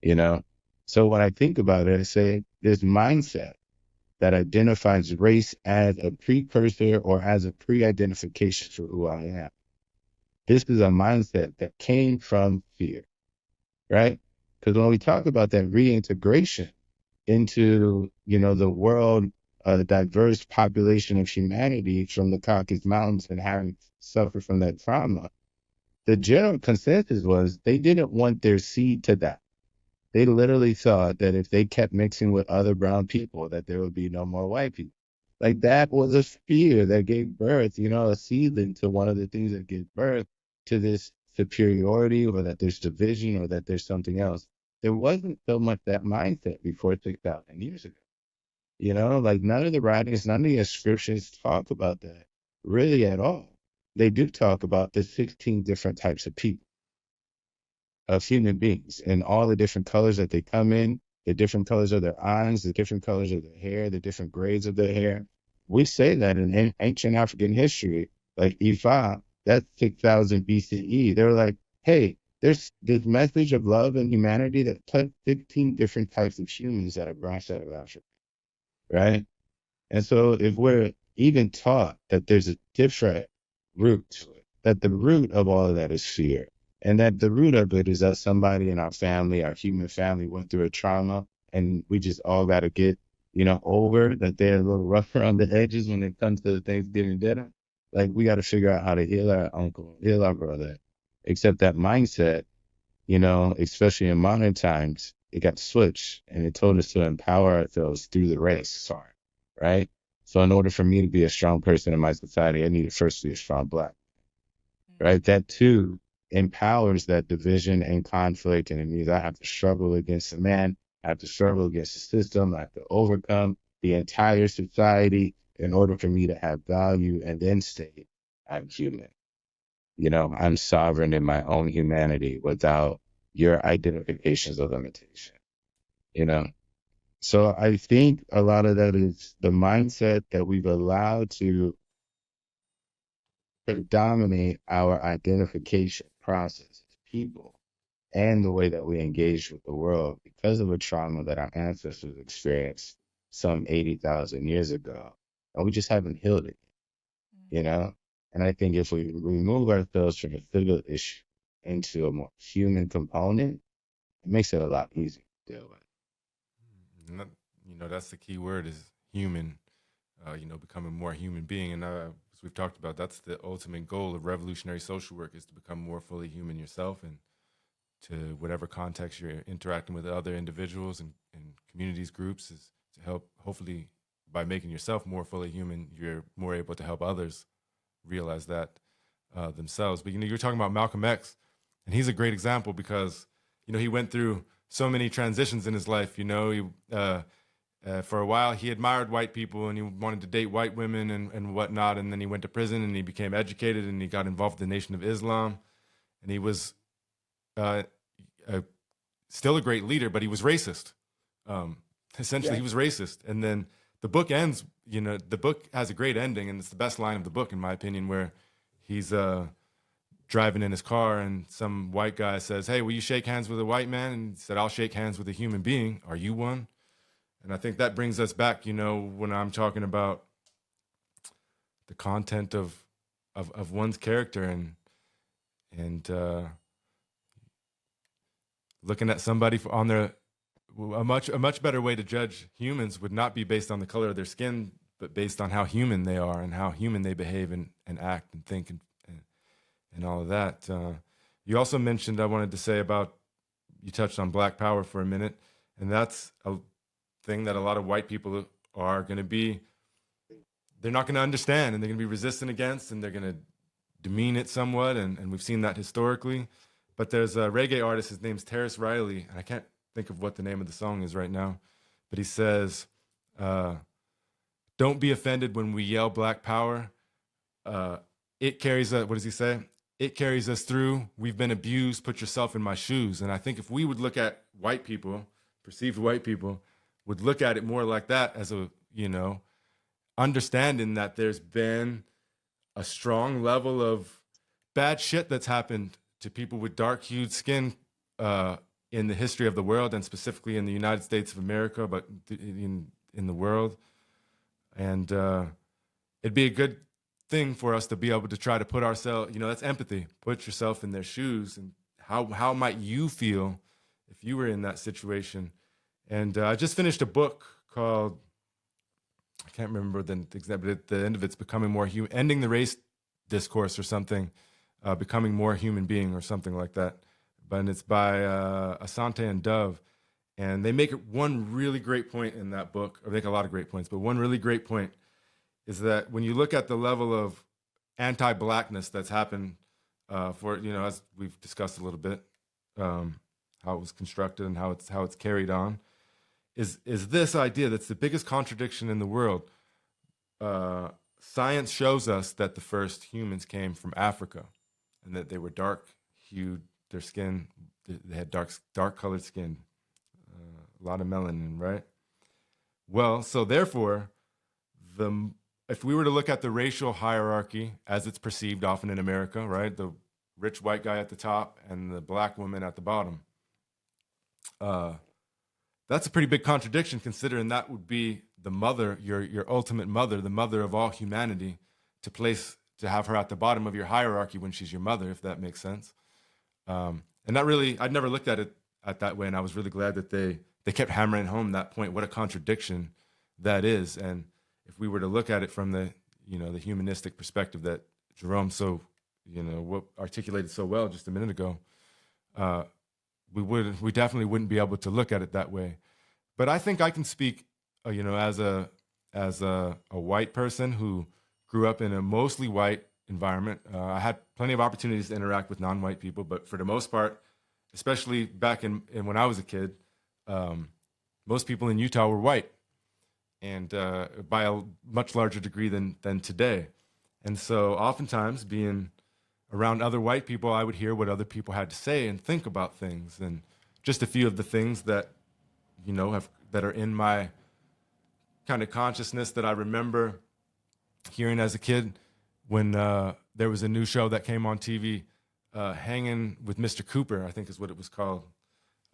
S3: you know? So when I think about it, I say this mindset that identifies race as a precursor or as a pre-identification for who I am. This is a mindset that came from fear, right? Because when we talk about that reintegration into, you know, the world, the diverse population of humanity from the Caucasus Mountains and having suffered from that trauma, the general consensus was they didn't want their seed to die. They literally thought that if they kept mixing with other brown people, that there would be no more white people. Like that was a fear that gave birth, you know, a seedling to one of the things that gave birth to this superiority or that there's division or that there's something else. There wasn't so much that mindset before 6,000 years ago. You know, like none of the writings, none of the scriptures talk about that really at all. They do talk about the 16 different types of people, of human beings, and all the different colors that they come in, the different colors of their eyes, the different colors of their hair, the different grades of their hair. We say that in ancient African history, like Ifa, that's 6,000 BCE. They were like, hey, there's this message of love and humanity that touched 15 different types of humans that are branched out of Africa, right? And so if we're even taught that there's a different root to it, that the root of all of that is fear, and that the root of it is that somebody in our family, our human family, went through a trauma, and we just all got to get, you know, over that they're a little rougher on the edges when it comes to the Thanksgiving dinner. Like we got to figure out how to heal our uncle, heal our brother, accept that mindset, you know, especially in modern times, it got switched and it told us to empower ourselves through the race card, right? So in order for me to be a strong person in my society, I need to first be a strong black, right? That too empowers that division and conflict. And it means I have to struggle against the man, I have to struggle against the system, I have to overcome the entire society in order for me to have value and then say, I'm human. You know, I'm sovereign in my own humanity without your identifications of limitation, you know? So I think a lot of that is the mindset that we've allowed to predominate our identification process as people and the way that we engage with the world because of a trauma that our ancestors experienced some 80,000 years ago. And we just haven't healed it, you know? And I think if we remove ourselves from a physical issue into a more human component, it makes it a lot easier to deal with.
S2: You know, that's the key word is human, you know, becoming more human being. And as we've talked about, that's the ultimate goal of revolutionary social work is to become more fully human yourself and to whatever context you're interacting with other individuals and communities, groups is to help, hopefully by making yourself more fully human, you're more able to help others realize that themselves. But, you know, you're talking about Malcolm X, and he's a great example because, you know, he went through so many transitions in his life. You know, for a while he admired white people and he wanted to date white women and whatnot. And then he went to prison and he became educated and he got involved in the Nation of Islam. And he was still a great leader, but he was racist. Essentially, he was racist. And then the book ends, the book has a great ending, and it's the best line of the book, in my opinion, where he's driving in his car and some white guy says, "Hey, will you shake hands with a white man?" And he said, "I'll shake hands with a human being. Are you one?" And I think that brings us back, when I'm talking about the content of one's character and looking at somebody on their a much better way to judge humans would not be based on the color of their skin, but based on how human they are and how human they behave and act and think and all of that. You also mentioned, I wanted to say about, you touched on Black Power for a minute, and that's a thing that a lot of white people are going to be, they're not going to understand, and they're going to be resistant against, and they're going to demean it somewhat, and we've seen that historically. But there's a reggae artist, his name's Terrace Riley, and I can't think of what the name of the song is right now, but he says, "Don't be offended when we yell Black Power. It carries us," what does he say? "It carries us through. We've been abused. Put yourself in my shoes." And I think if we would look at white people, perceived white people, would look at it more like that, as a, understanding that there's been a strong level of bad shit that's happened to people with dark-hued skin in the history of the world, and specifically in the United States of America, but in the world. And it'd be a good thing for us to be able to try to put ourselves, that's empathy, put yourself in their shoes, and how might you feel if you were in that situation. And I just finished a book called, I can't remember the exact, but at the end of it's Becoming More Human, Ending the Race Discourse or something, Becoming More Human Being or something like that. But it's by Asante and Dove. And they make one really great point in that book, or they make a lot of great points, but one really great point is that when you look at the level of anti-blackness that's happened for, as we've discussed a little bit, how it was constructed and how it's carried on, is this idea that's the biggest contradiction in the world. Science shows us that the first humans came from Africa, and that they were dark-hued, their skin, they had dark-colored skin, a lot of melanin, right? Well, so therefore, if we were to look at the racial hierarchy as it's perceived often in America, right? The rich white guy at the top and the black woman at the bottom. That's a pretty big contradiction, considering that would be the mother, your ultimate mother, the mother of all humanity, to have her at the bottom of your hierarchy when she's your mother, if that makes sense. And that really, I'd never looked at it that way, and I was really glad that they kept hammering home that point, what a contradiction that is. And if we were to look at it from the humanistic perspective that Jerome articulated so well just a minute ago, we definitely wouldn't be able to look at it that way. But I think I can speak, as a white person who grew up in a mostly white environment. I had plenty of opportunities to interact with non-white people, but for the most part, especially back in when I was a kid, most people in Utah were white, and by a much larger degree than today. And so oftentimes being around other white people, I would hear what other people had to say and think about things. And just a few of the things that, that are in my kind of consciousness that I remember hearing as a kid when there was a new show that came on TV, Hanging with Mr. Cooper, I think is what it was called,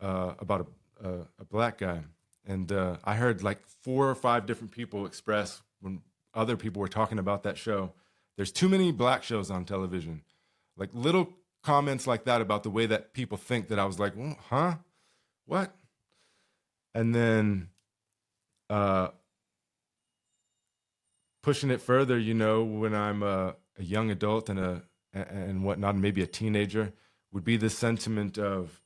S2: about a black guy. And I heard like 4 or 5 different people express when other people were talking about that show, there's too many black shows on television. Like little comments like that about the way that people think, that I was like, huh? What? And then pushing it further, when I'm a young adult and whatnot, and maybe a teenager, would be this sentiment of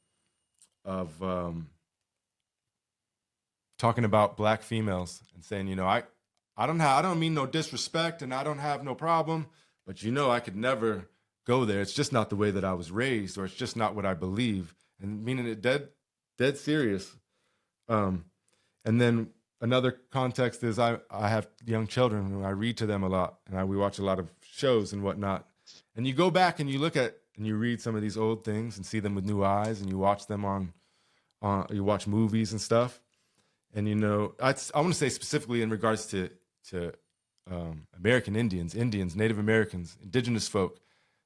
S2: talking about black females and saying, I don't mean no disrespect, and I don't have no problem, but I could never go there. It's just not the way that I was raised, or it's just not what I believe, and meaning it dead serious. And then another context is I have young children who I read to them a lot, and we watch a lot of shows and whatnot. And you go back and you look at and you read some of these old things and see them with new eyes, and you watch them you watch movies and stuff. And, you know, I want to say specifically in regards to American Indians, Native Americans, indigenous folk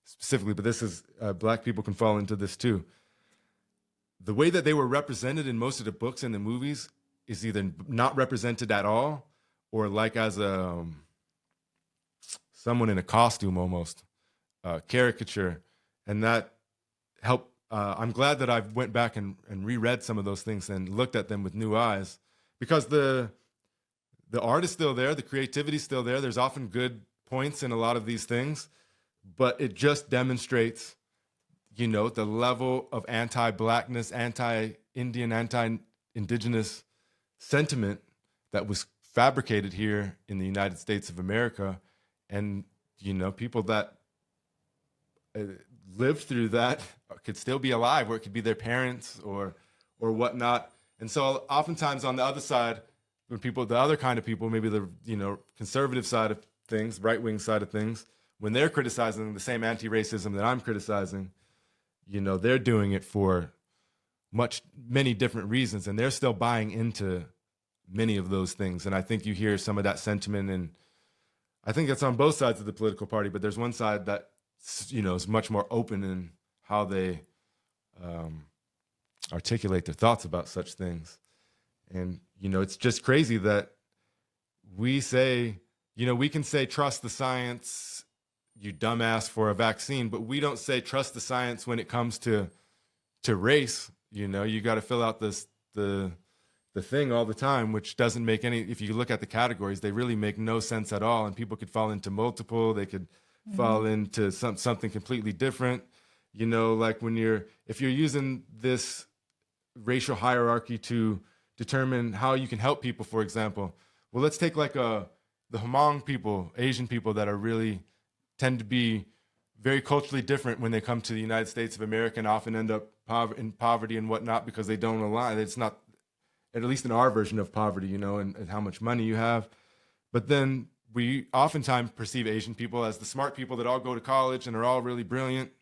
S2: specifically, but this is, Black people can fall into this too. The way that they were represented in most of the books and the movies is either not represented at all, or like as a someone in a costume almost, caricature. And that helped. I'm glad that I went back and reread some of those things and looked at them with new eyes, because the art is still there, the creativity is still there. There's often good points in a lot of these things, but it just demonstrates, you know, the level of anti-Blackness, anti-Indian, anti-Indigenous sentiment that was fabricated here in the United States of America. And, you know, people that lived through that could still be alive, or it could be their parents or whatnot. And so oftentimes on the other side, when people, the other kind of people, maybe the, you know, conservative side of things, right-wing side of things, when they're criticizing the same anti-racism that I'm criticizing, you know, they're doing it for many different reasons, and they're still buying into many of those things. And I think you hear some of that sentiment, and I think it's on both sides of the political party, but there's one side that, you know, is much more open in how they articulate their thoughts about such things. And, you know, it's just crazy that we say, you know, we can say, trust the science, you dumbass, for a vaccine, but we don't say trust the science when it comes to race. You know, you got to fill out the thing all the time, which doesn't make any, if you look at the categories, they really make no sense at all. And people could fall into multiple, they could fall into something completely different. You know, like if you're using this racial hierarchy to determine how you can help people, for example, well, let's take like the Hmong people, Asian people that are really tend to be very culturally different when they come to the United States of America, and often end up in poverty and whatnot because they don't align. It's not, at least in our version of poverty, you know, and how much money you have. But then we oftentimes perceive Asian people as the smart people that all go to college and are all really brilliant,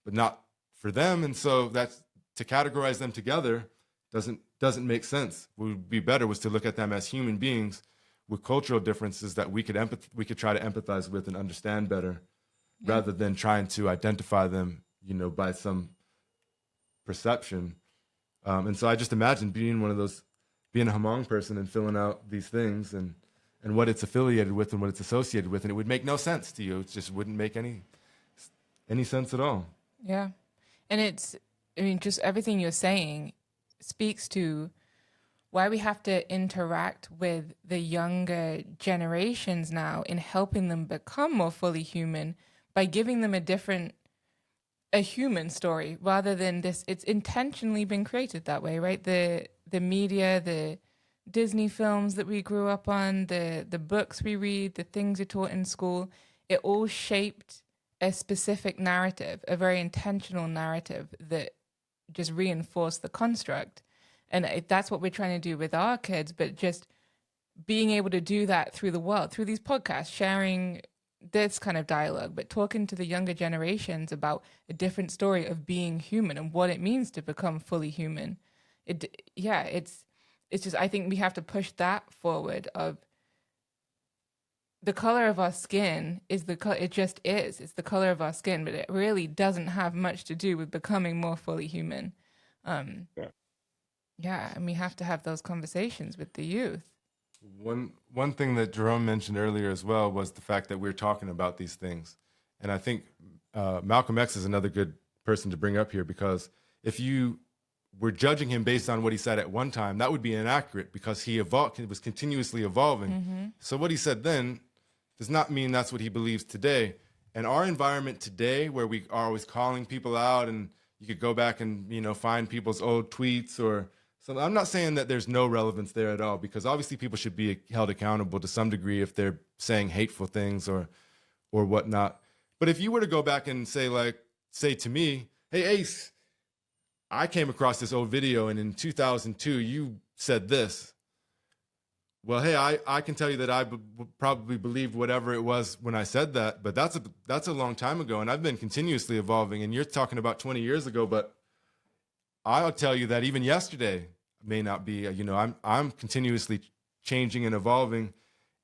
S2: but not for them. And so that's, to categorize them together doesn't make sense. What would be better was to look at them as human beings with cultural differences that we could try to empathize with and understand better, rather than trying to identify them, you know, by some perception. And so I just imagine being a Hmong person and filling out these things and what it's affiliated with and what it's associated with, and it would make no sense to you. It just wouldn't make any sense at all.
S4: Yeah. And just everything you're saying speaks to why we have to interact with the younger generations now in helping them become more fully human by giving them a human story, rather than this. It's intentionally been created that way, right? The media, the Disney films that we grew up on, the books we read, the things you're taught in school, it all shaped a specific narrative, a very intentional narrative that just reinforced the construct. And that's what we're trying to do with our kids, but just being able to do that through the world, through these podcasts, sharing this kind of dialogue, but talking to the younger generations about a different story of being human and what it means to become fully human. It's just, I think we have to push that forward of the color of our skin is it just is. It's the color of our skin, but it really doesn't have much to do with becoming more fully human. Yeah, and we have to have those conversations with the youth.
S2: One thing that Jerome mentioned earlier as well was the fact that we're talking about these things. And I think Malcolm X is another good person to bring up here, because if you were judging him based on what he said at one time, that would be inaccurate, because he was continuously evolving. Mm-hmm. So what he said then does not mean that's what he believes today. And our environment today, where we are always calling people out, and you could go back and, you know, find people's old tweets or something. I'm not saying that there's no relevance there at all, because obviously people should be held accountable to some degree if they're saying hateful things or whatnot. But if you were to go back and say to me, hey, Ace, I came across this old video and in 2002 you said this. Well, hey, I can tell you that I probably believed whatever it was when I said that, but that's a long time ago, and I've been continuously evolving. And you're talking about 20 years ago, but I'll tell you that even yesterday, may not be. I'm continuously changing and evolving,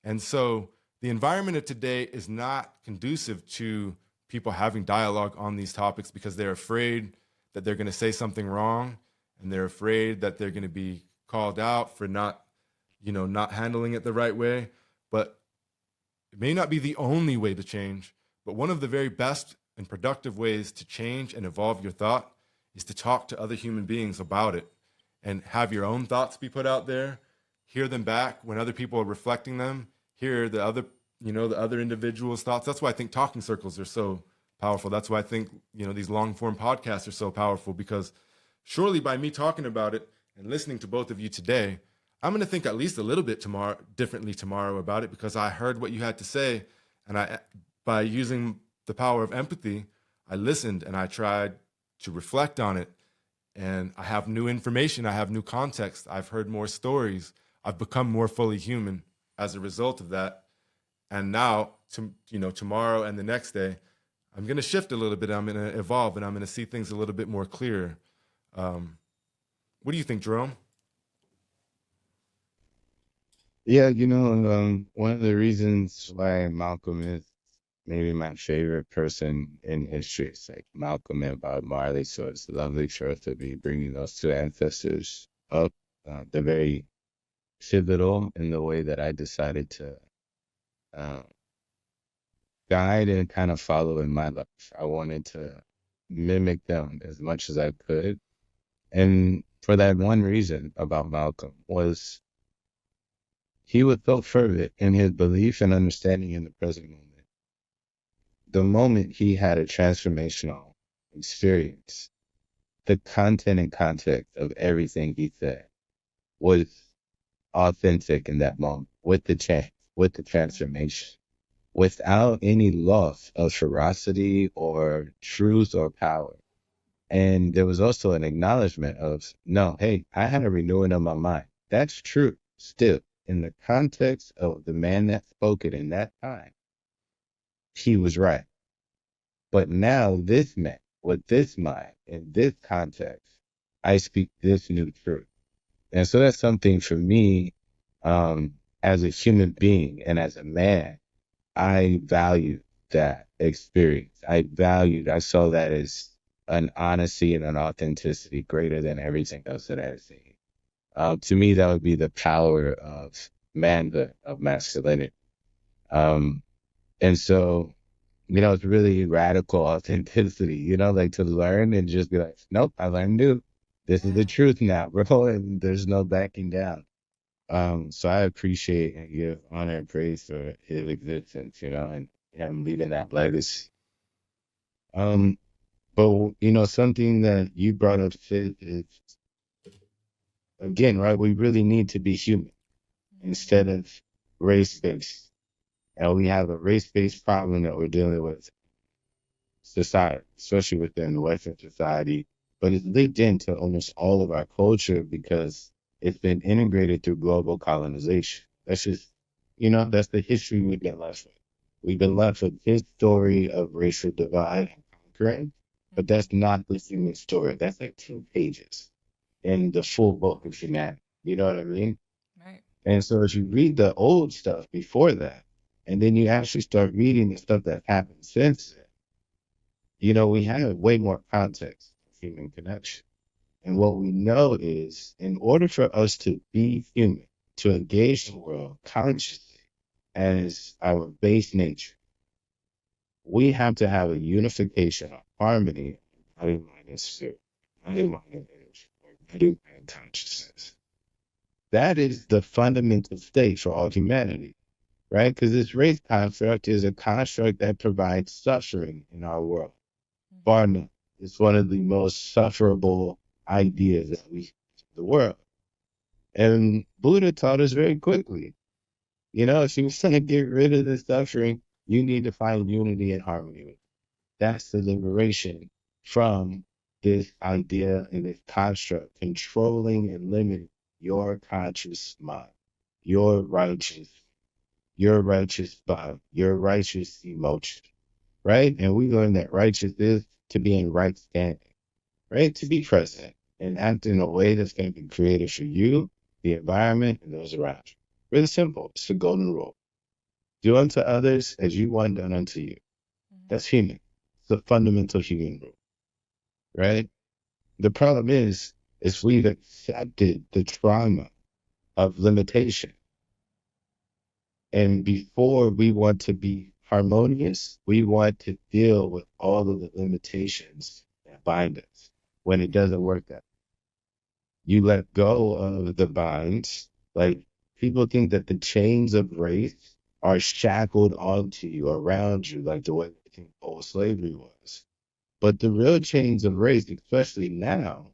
S2: and so the environment of today is not conducive to people having dialogue on these topics because they're afraid that they're going to say something wrong, and they're afraid that they're going to be called out for not handling it the right way. But it may not be the only way to change, but one of the very best and productive ways to change and evolve your thought is to talk to other human beings about it and have your own thoughts be put out there, hear them back when other people are reflecting them, hear the other individuals' thoughts. That's why I think talking circles are so powerful. That's why I think, these long form podcasts are so powerful, because surely by me talking about it and listening to both of you today, I'm going to think at least a little bit differently tomorrow about it, because I heard what you had to say. And by using the power of empathy, I listened and I tried to reflect on it. And I have new information. I have new context. I've heard more stories. I've become more fully human as a result of that. And now, tomorrow and the next day, I'm going to shift a little bit. I'm going to evolve, and I'm going to see things a little bit more clear. What do you think, Jerome?
S3: Yeah, one of the reasons why Malcolm is maybe my favorite person in history is like Malcolm and Bob Marley. So it's lovely for us to be bringing those two ancestors up. They're very pivotal in the way that I decided to uh, guide and kind of follow in my life. I wanted to mimic them as much as I could. And for that one reason about Malcolm was he was so fervent in his belief and understanding in the present moment. The moment he had a transformational experience, the content and context of everything he said was authentic in that moment, with the change, with the transformation, without any loss of ferocity or truth or power. And there was also an acknowledgement of, no, hey, I had a renewing of my mind. That's true. Still, in the context of the man that spoke it in that time, he was right. But now this man, with this mind, in this context, I speak this new truth. And so that's something for me, as a human being and as a man, I value that experience. I saw that as an honesty and an authenticity greater than everything else that I've seen. To me, that would be the power of manhood, of masculinity. Um, and so, it's really radical authenticity, like to learn and just be like, nope, I learned new. This is the truth now, bro, and there's no backing down. So I appreciate and give honor and praise for his existence, and him leaving that legacy. Um, but something that you brought up, Sid, is again, right? We really need to be human instead of race-based, and we have a race-based problem that we're dealing with society, especially within the Western society. But it's linked into almost all of our culture because it's been integrated through global colonization. That's just, that's the history we've been left with. We've been left with his story of racial divide and conquering, but that's not the human story. That's like 2 pages in the full book of humanity. You know what I mean?
S4: Right.
S3: And so as you read the old stuff before that, and then you actually start reading the stuff that happened since then, we have way more context of human connection. And what we know is in order for us to be human, to engage the world consciously as our base nature, we have to have a unification, a harmony, body, mind, and spirit, body, mind, and energy, or body, mind, consciousness. That is the fundamental state for all humanity, right? Because this race construct is a construct that provides suffering in our world. Bar none. It's one of the most sufferable ideas that we have in the world. And Buddha taught us very quickly, if you want to get rid of the suffering, you need to find unity and harmony with it. That's the liberation from this idea and this construct, controlling and limiting your conscious mind, your righteous, body, your righteous emotion, right? And we learn that righteous is to be in right standing, right? To be present, and act in a way that's going to be creative for you, the environment, and those around you. Really simple. It's the golden rule. Do unto others as you want done unto you. That's human. It's a fundamental human rule, right? The problem is we've accepted the trauma of limitation. And before we want to be harmonious, we want to deal with all of the limitations that bind us. When it doesn't work that you let go of the binds. Like people think that the chains of race are shackled onto you, around you, like the way they think old slavery was. But the real chains of race, especially now,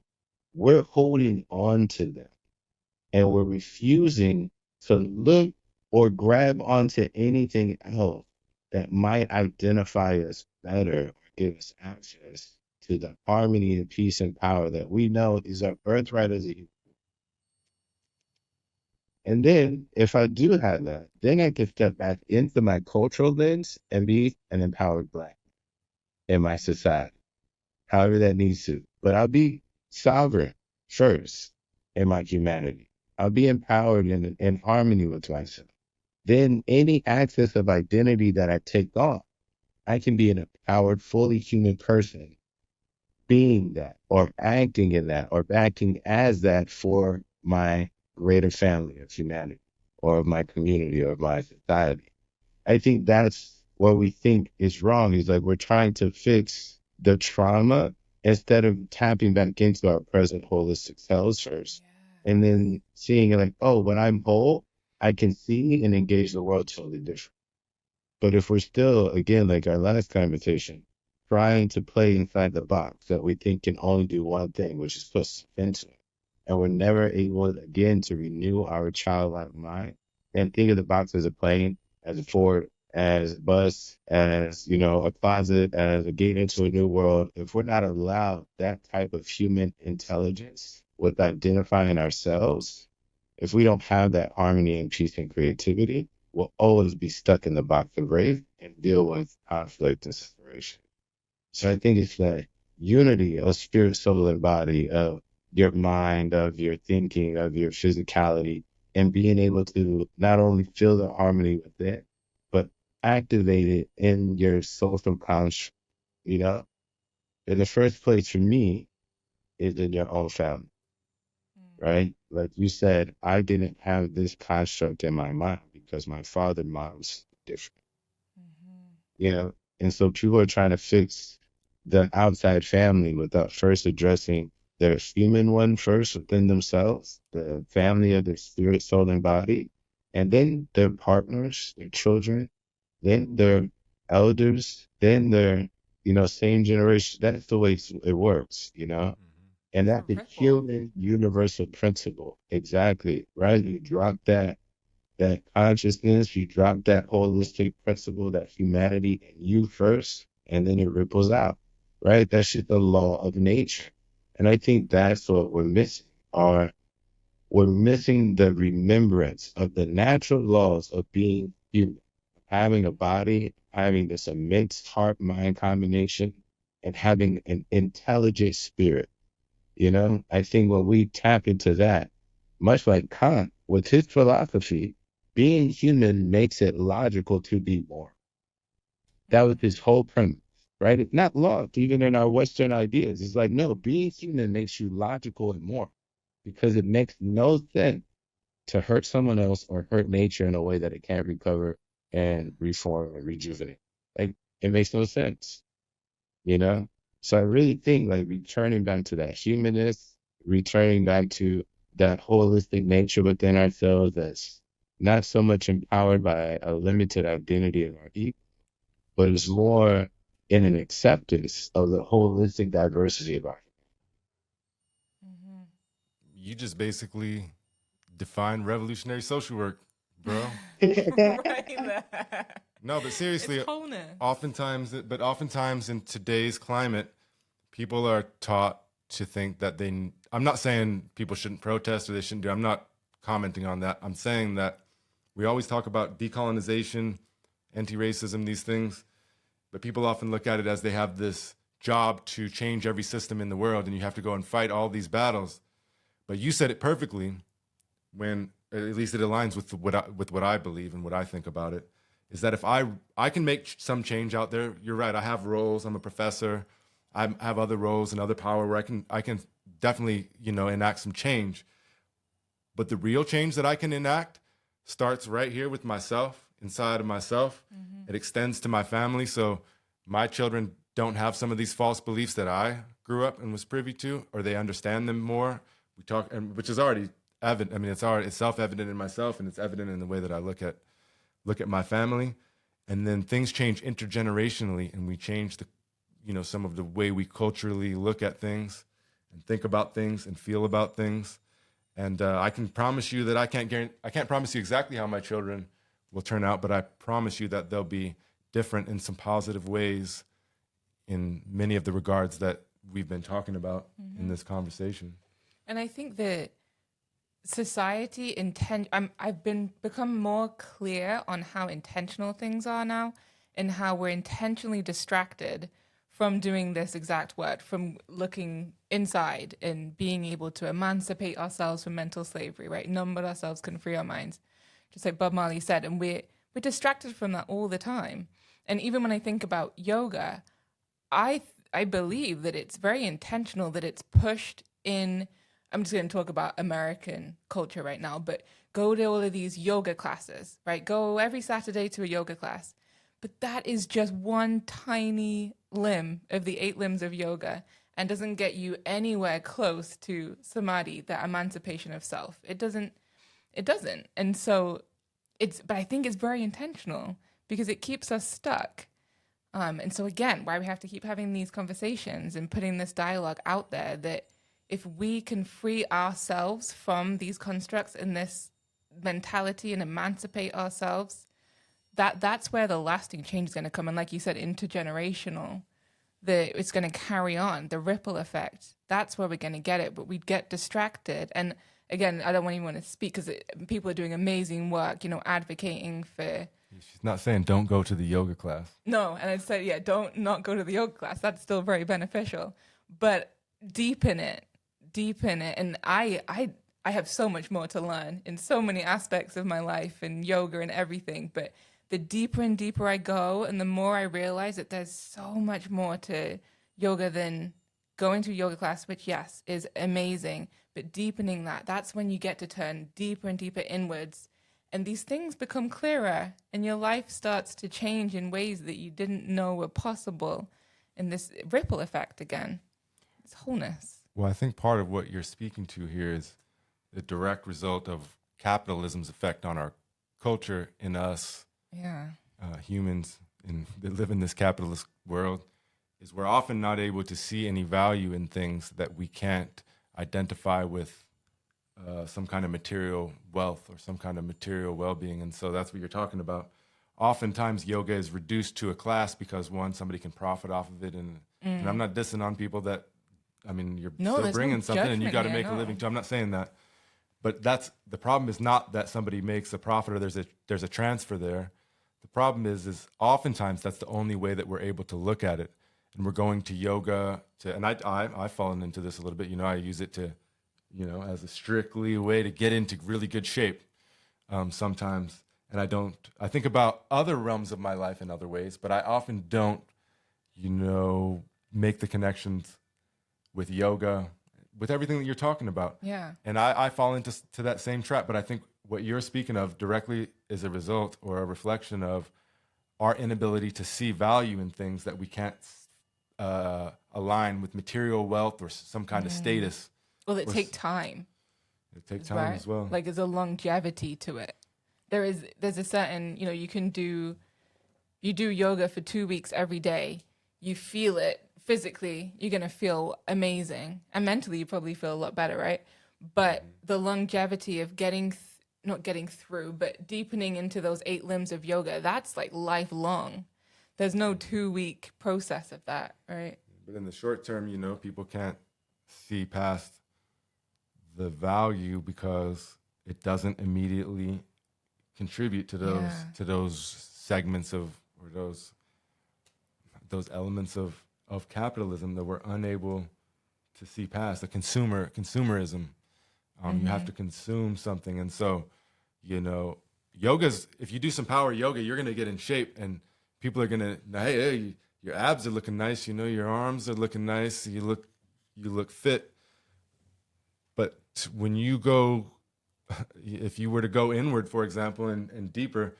S3: we're holding on to them and we're refusing to look or grab onto anything else that might identify us better or give us access to the harmony and peace and power that we know is our birthright as a human. And then if I do have that, then I can step back into my cultural lens and be an empowered Black in my society, however that needs to. But I'll be sovereign first in my humanity. I'll be empowered in harmony with myself. Then any access of identity that I take on, I can be an empowered, fully human person, being that or acting in that or acting as that for my greater family of humanity or of my community or of my society. I think that's what we think is wrong. Is like we're trying to fix the trauma instead of tapping back into our present holistic selves first. And then seeing it like, oh, when I'm whole, I can see and engage the world totally different. But if we're still, again, like our last conversation, trying to play inside the box that we think can only do one thing, which is put into it, and we're never able, again, to renew our childlike mind and think of the box as a plane, as a Ford, as a bus, as, a closet, as a gate into a new world. If we're not allowed that type of human intelligence with identifying ourselves, if we don't have that harmony and peace and creativity, we'll always be stuck in the box of race and deal with conflict and separation. So I think it's that unity of spirit, soul, and body, of your mind, of your thinking, of your physicality, and being able to not only feel the harmony with it, but activate it in your social construct. In the first place for me is in your own family, right? Like you said, I didn't have this construct in my mind because my father and mom's different, and so people are trying to fix the outside family without first addressing their human one first within themselves, the family of their spirit, soul, and body, and then their partners, their children, then their elders, then their, same generation. That's the way it works, and
S4: It's a
S3: that's a
S4: ripple.
S3: human universal principle. Exactly, right? You drop that consciousness, you drop that holistic principle, that humanity in you first, and then it ripples out, right? That's just the law of nature. And I think that's what we're missing, or we're missing the remembrance of the natural laws of being human, having a body, having this immense heart-mind combination, and having an intelligent spirit. I think when we tap into that, much like Kant with his philosophy, being human makes it logical to be more. That was his whole premise, right? It's not lost even in our Western ideas. It's like, no, being human makes you logical and more because it makes no sense to hurt someone else or hurt nature in a way that it can't recover and reform and rejuvenate. Like, it makes no sense, you know? So I really think like returning back to that humanness, returning back to that holistic nature within ourselves that's not so much empowered by a limited identity of our ego, but it's more in an acceptance of the holistic diversity of our.
S2: You just basically define revolutionary social work, bro.
S4: Right there.
S2: No, but seriously,
S4: It's wholeness.
S2: oftentimes in today's climate, people are taught to think that I'm not saying people shouldn't protest or they shouldn't do. I'm not commenting on that. I'm saying that we always talk about decolonization, anti-racism, these things, but people often look at it as they have this job to change every system in the world and you have to go and fight all these battles. But you said it perfectly when, at least it aligns with what I believe and what I think about it, is that if I can make some change out there, you're right, I have roles, I'm a professor, I have other roles and other power where I can definitely, enact some change. But the real change that I can enact starts right here with myself, inside of myself. Mm-hmm. It extends to my family. So my children don't have some of these false beliefs that I grew up and was privy to, or they understand them more. We talk, which is already evident. I mean, it's self-evident in myself, and it's evident in the way that I look at my family. And then things change intergenerationally, and we change some of the way we culturally look at things and think about things and feel about things. And I can promise you that I can't promise you exactly how my children will turn out, but I promise you that they'll be different in some positive ways in many of the regards that we've been talking about in this conversation.
S4: And I think that society I've become more clear on how intentional things are now, and how we're intentionally distracted from doing this exact work, from looking inside and being able to emancipate ourselves from mental slavery, right? None but ourselves can free our minds, just like Bob Marley said. And we're distracted from that all the time. And even when I think about yoga, I believe that it's very intentional, that it's pushed in. I'm just going to talk about American culture right now, but go to all of these yoga classes, right? Go every Saturday to a yoga class. But that is just one tiny limb of the 8 limbs of yoga, and doesn't get you anywhere close to samadhi, that emancipation of self. It doesn't. And so but I think it's very intentional because it keeps us stuck. And so again, why we have to keep having these conversations and putting this dialogue out there, that if we can free ourselves from these constructs and this mentality and emancipate ourselves, that's where the lasting change is going to come. And like you said, intergenerational, it's going to carry on, the ripple effect. That's where we're going to get it, but we get distracted. And again, I don't even want to speak because people are doing amazing work, advocating for.
S2: She's not saying don't go to the yoga class.
S4: No, and I said, yeah, don't not go to the yoga class. That's still very beneficial, but deepen it. And I have so much more to learn in so many aspects of my life and yoga and everything, but the deeper and deeper I go, and the more I realize that there's so much more to yoga than going to a yoga class, which, yes, is amazing, but deepening that's when you get to turn deeper and deeper inwards, and these things become clearer, and your life starts to change in ways that you didn't know were possible, and this ripple effect again. It's wholeness.
S2: Well, I think part of what you're speaking to here is the direct result of capitalism's effect on our culture, in us.
S4: Yeah.
S2: Humans that live in this capitalist world, is we're often not able to see any value in things that we can't identify with some kind of material wealth or some kind of material well-being. And so that's what you're talking about. Oftentimes yoga is reduced to a class because, one, somebody can profit off of it. And I'm not dissing on people that, you're still bringing something and you got to make a living too. I'm not saying that. But the problem is not that somebody makes a profit or there's a transfer there. The problem is oftentimes that's the only way that we're able to look at it. And we're going to yoga and I've fallen into this a little bit. I use it to, as a strictly way to get into really good shape sometimes. And I think about other realms of my life in other ways, but I often don't, make the connections with yoga, with everything that you're talking about.
S4: Yeah.
S2: And I fall into that same trap, but I think what you're speaking of directly is a result or a reflection of our inability to see value in things that we can't align with material wealth or some kind of status.
S4: Well, it takes time.
S2: It takes time as well.
S4: Like there's a longevity to it. There's a certain, you do yoga for 2 weeks every day. You feel it physically, you're going to feel amazing. And mentally, you probably feel a lot better, right? But the longevity of not getting through, but deepening into those 8 limbs of yoga, that's like lifelong. There's no 2-week process of that, right?
S2: But in the short term, people can't see past the value because it doesn't immediately contribute to those segments of, or those elements of of capitalism that we're unable to see past, the consumerism. You have to consume something. And so, you know, yoga's, if you do some power yoga, you're going to get in shape, and people are going to, hey, your abs are looking nice. You know, your arms are looking nice. You look fit. But when you go, if you were to go inward, for example, and deeper,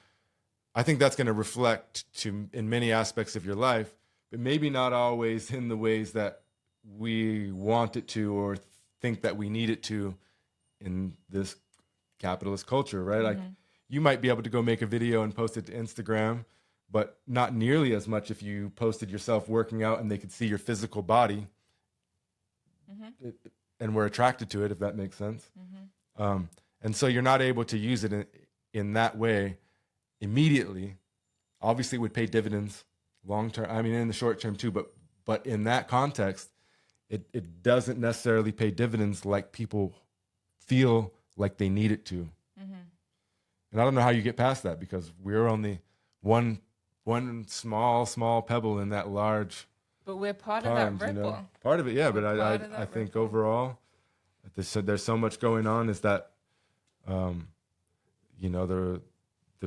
S2: I think that's going to reflect in many aspects of your life, but maybe not always in the ways that we want it to or think that we need it to in this capitalist culture, right? Like, you might be able to go make a video and post it to Instagram, but not nearly as much if you posted yourself working out and they could see your physical body, and we're attracted to it, if that makes sense. And so you're not able to use it in that way immediately. Obviously, it would pay dividends long term. I mean, in the short term too, but in that context, it doesn't necessarily pay dividends like people feel like they need it to. And I don't know how you get past that, because we're only one small pebble in that large.
S4: But we're part
S2: pond,
S4: of that ripple.
S2: You know? Part of it, yeah. But I think
S4: ripple.
S2: overall, there's so much going on. Is that, you know, the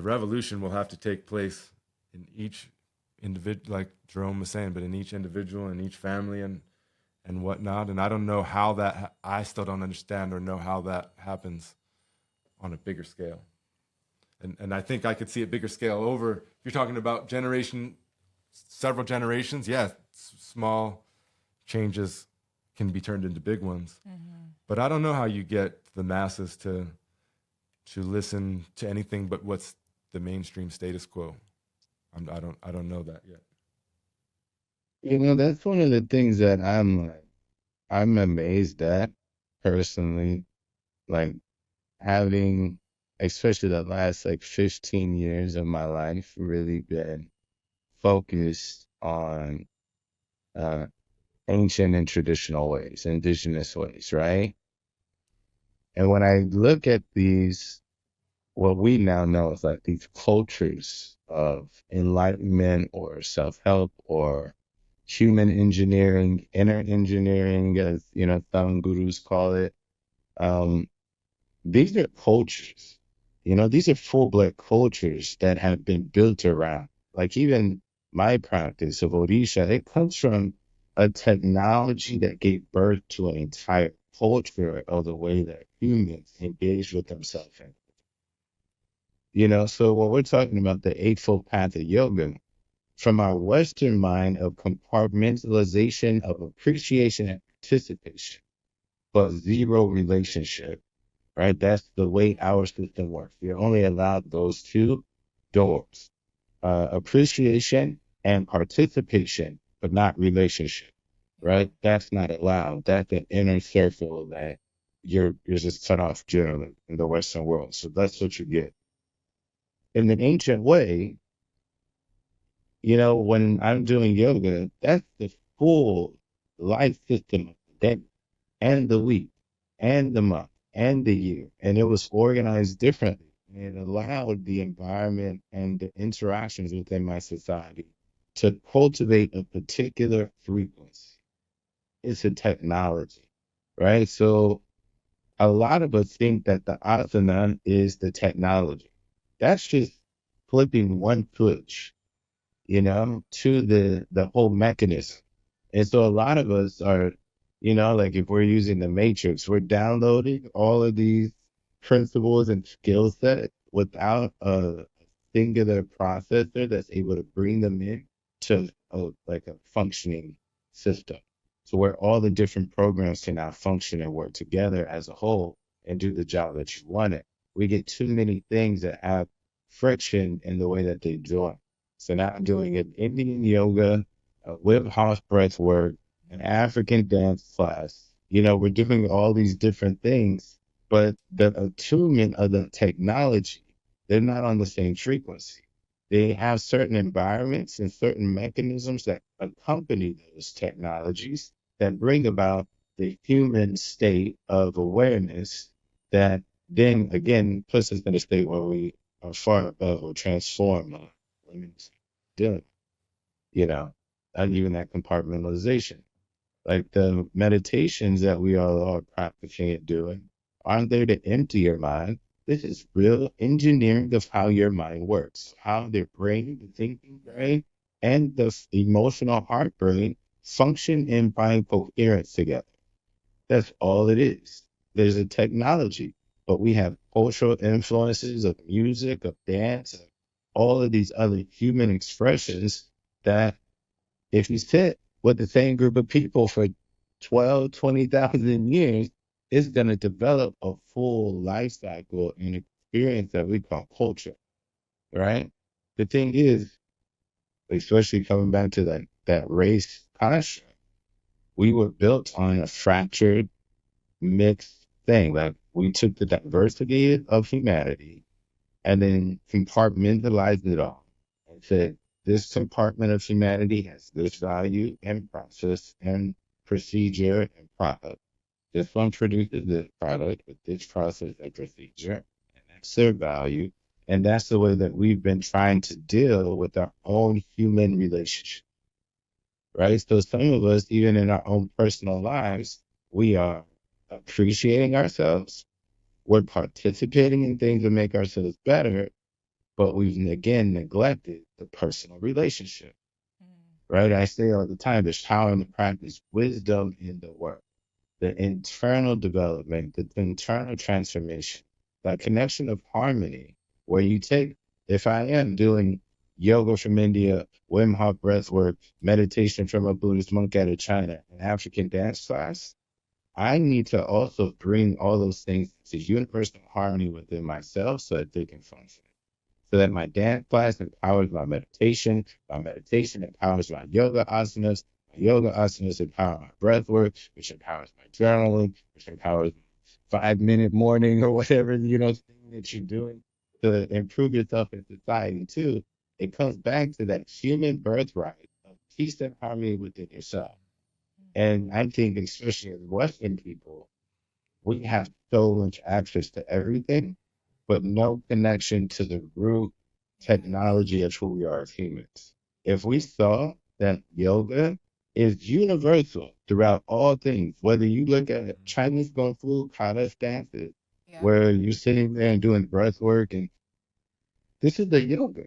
S2: revolution will have to take place in each individual, like Jerome was saying, but in each individual and each family and whatnot. And I don't know how that, I still don't understand or know how that happens on a bigger scale. And I think I could see a bigger scale over, if you're talking about several generations, yeah, small changes can be turned into big ones. But I don't know how you get the masses to listen to anything but what's the mainstream status quo. I don't know that yet.
S3: You know, that's one of the things that I'm amazed at personally, like having, especially the last like 15 years of my life, really been focused on ancient and traditional ways, indigenous ways, right? And when I look at these, what we now know is like these cultures of enlightenment or self-help or human engineering, inner engineering, as you know, some gurus call it. These are cultures, you know, these are full-blood cultures that have been built around. Like even my practice of Odisha, it comes from a technology that gave birth to an entire culture of the way that humans engage with themselves. You know, so when we're talking about the Eightfold Path of Yoga, from our Western mind of compartmentalization of appreciation and participation, but zero relationship, right? That's the way our system works. You're only allowed those two doors, appreciation and participation, but not relationship, right? That's not allowed. That's an inner circle that you're just cut off generally in the Western world. So that's what you get. In an ancient way, you know, when I'm doing yoga, that's the full life system of the day and the week and the month and the year. And it was organized differently. It allowed the environment and the interactions within my society to cultivate a particular frequency. It's a technology, right? So a lot of us think that the asana is the technology. That's just flipping one switch, you know, to the whole mechanism. And so a lot of us are, you know, like if we're using the matrix, we're downloading all of these principles and skill set without a singular processor that's able to bring them in to like a functioning system. So where all the different programs can now function and work together as a whole and do the job that you want it. We get too many things that have friction in the way that they join. So now I'm doing an Indian yoga, a Wim Hof breath work, an African dance class. You know, we're doing all these different things, but the attunement of the technology, they're not on the same frequency. They have certain environments and certain mechanisms that accompany those technologies that bring about the human state of awareness that then again puts us in a state where we are far above or transform limits, you know. even that compartmentalization. Like the meditations that we all are practicing and doing aren't there to empty your mind. This is real engineering of how your mind works, how the brain, the thinking brain, and the emotional heart brain function and find coherence together. That's all it is. There's a technology, but we have cultural influences of music, of dance, of all of these other human expressions that if you sit with the same group of people for 12, 20,000 years, it's going to develop a full life cycle and experience that we call culture, right? The thing is, especially coming back to that race construct, we were built on a fractured, mixed thing. Like we took the diversity of humanity and then compartmentalized it all and said, this compartment of humanity has this value and process and procedure and product. This one produces this product with this process and procedure, and that's their value. And that's the way that we've been trying to deal with our own human relationship, right? So some of us, even in our own personal lives, we are appreciating ourselves. We're participating in things that make ourselves better, but we've again neglected the personal relationship, right? I say all the time, there's power in the practice, wisdom in the work, the internal development, the internal transformation, that connection of harmony, where you take, if I am doing yoga from India, Wim Hof breath work, meditation from a Buddhist monk out of China, an African dance class, I need to also bring all those things to universal harmony within myself so that they can function. So that my dance class empowers my meditation empowers my yoga asanas empower my breath work, which empowers my journaling, which empowers 5 minute morning or whatever, thing that you're doing to improve yourself in society too. It comes back to that human birthright of peace and harmony within yourself. And I think, especially as Western people, we have so much access to everything, but no connection to the root technology of who we are as humans. If we saw that yoga is universal throughout all things, whether you look at Chinese Kung Fu, Kata dances,
S4: Yeah.
S3: where you're sitting there and doing breath work, and this is the yoga.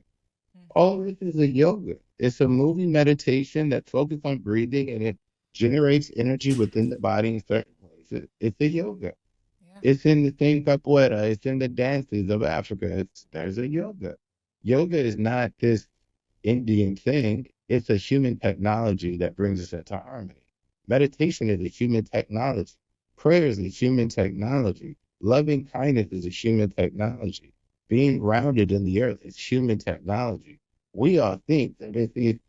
S3: All this is a yoga. It's a moving meditation that focuses on breathing and it generates energy within the body in certain places. It's a yoga.
S4: Yeah.
S3: It's in the same capoeira. It's in the dances of Africa. There's a yoga. Yoga is not this Indian thing. It's a human technology that brings us into harmony. Meditation is a human technology. Prayer is a human technology. Loving kindness is a human technology. Being grounded in the earth is human technology. We all think that it's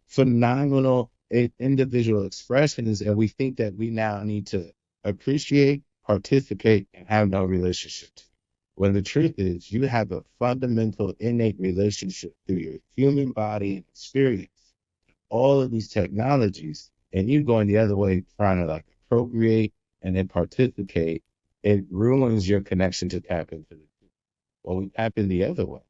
S3: phenomenal individual expressions, and we think that we now need to appreciate, participate, and have no relationship. When the truth is, you have a fundamental innate relationship through your human body and experience, all of these technologies, and you going the other way, trying to like appropriate and then participate, it ruins your connection to tap into the truth. Well, we tap in the other way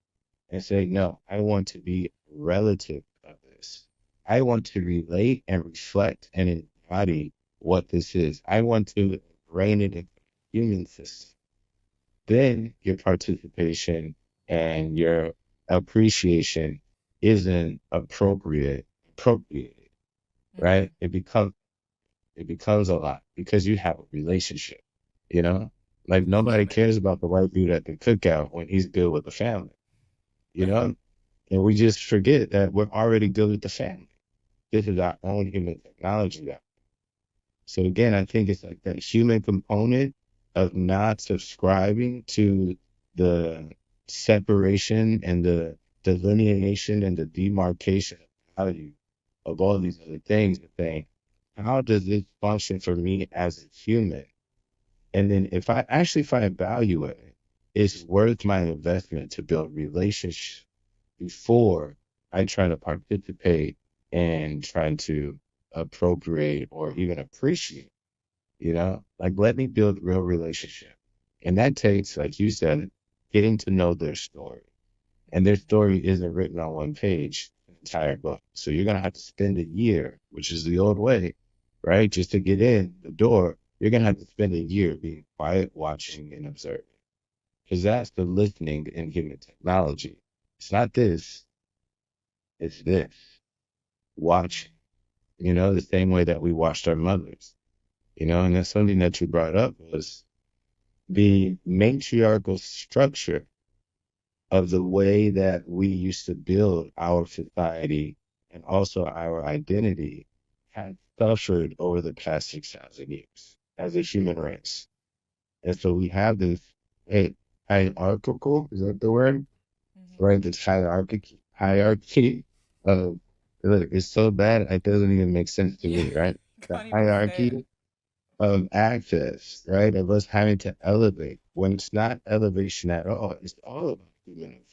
S3: and say, no, I want to be relative of this. I want to relate and reflect and embody what this is. I want to brain it in the human system. Then your participation and your appreciation isn't appropriated, right? It becomes a lot because you have a relationship, you know? Like nobody cares about the white dude at the cookout when he's good with the family, you know? And we just forget that we're already good with the family. This is our own human technology. So again, I think it's like that human component of not subscribing to the separation and the delineation and the demarcation of value of all these other things and saying, how does this function for me as a human? And then if I actually find value in it, it's worth my investment to build relationships before I try to participate and try to appropriate or even appreciate, like let me build real relationship. And that takes, like you said, getting to know their story. And their story isn't written on one page. entire book. So you're going to have to spend a year, which is the old way, right? Just to get in the door, you're going to have to spend a year being quiet, watching, and observing. Because that's the listening in human technology. It's not this, it's this. Watching, the same way that we watched our mothers, and that's something that you brought up was the matriarchal structure of the way that we used to build our society and also our identity has suffered over the past 6,000 years as a human race. And so we have this hierarchical, is that the word?
S4: Mm-hmm.
S3: Right? This hierarchy of, look, it's so bad, it doesn't even make sense to
S4: Yeah,
S3: me, right? The
S4: can't even say it.
S3: hierarchy of access, right? Of us having to elevate when it's not elevation at all. It's all about human.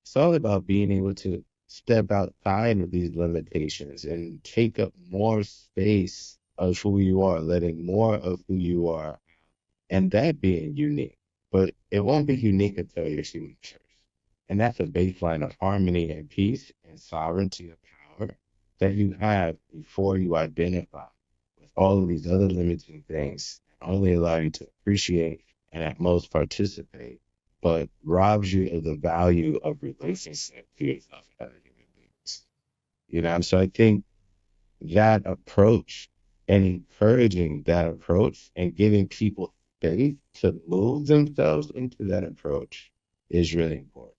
S3: It's all about being able to step outside of these limitations and take up more space of who you are, letting more of who you are, and that being unique. But it won't be unique until you're human first. And that's a baseline of harmony and peace and sovereignty of power that you have before you identify with all of these other limiting things that only allow you to appreciate and at most participate, but robs you of the value of relationship to yourself and other human beings. So I think that approach and encouraging that approach and giving people space to move themselves into that approach is really important.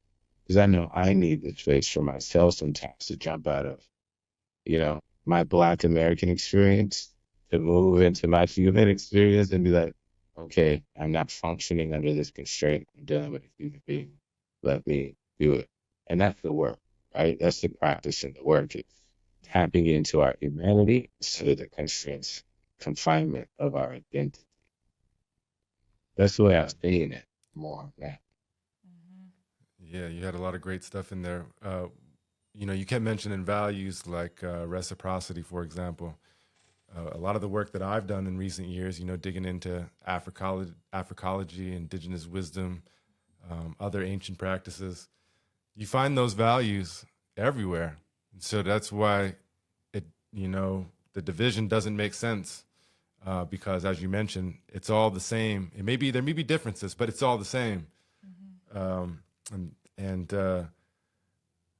S3: Because I know I need the space for myself sometimes to jump out of, my Black American experience to move into my human experience and be like, okay, I'm not functioning under this constraint. I'm dealing with a human being. Let me do it. And that's the work, right? That's the practice and the work. It's tapping into our humanity instead of the constraints, confinement of our identity. That's the way I was seeing it more. Yeah.
S2: Yeah, you had a lot of great stuff in there. You kept mentioning values like reciprocity, for example. A lot of the work that I've done in recent years, digging into Africology, indigenous wisdom, other ancient practices, you find those values everywhere. So that's why the division doesn't make sense because, as you mentioned, it's all the same. There may be differences, but it's all the same. And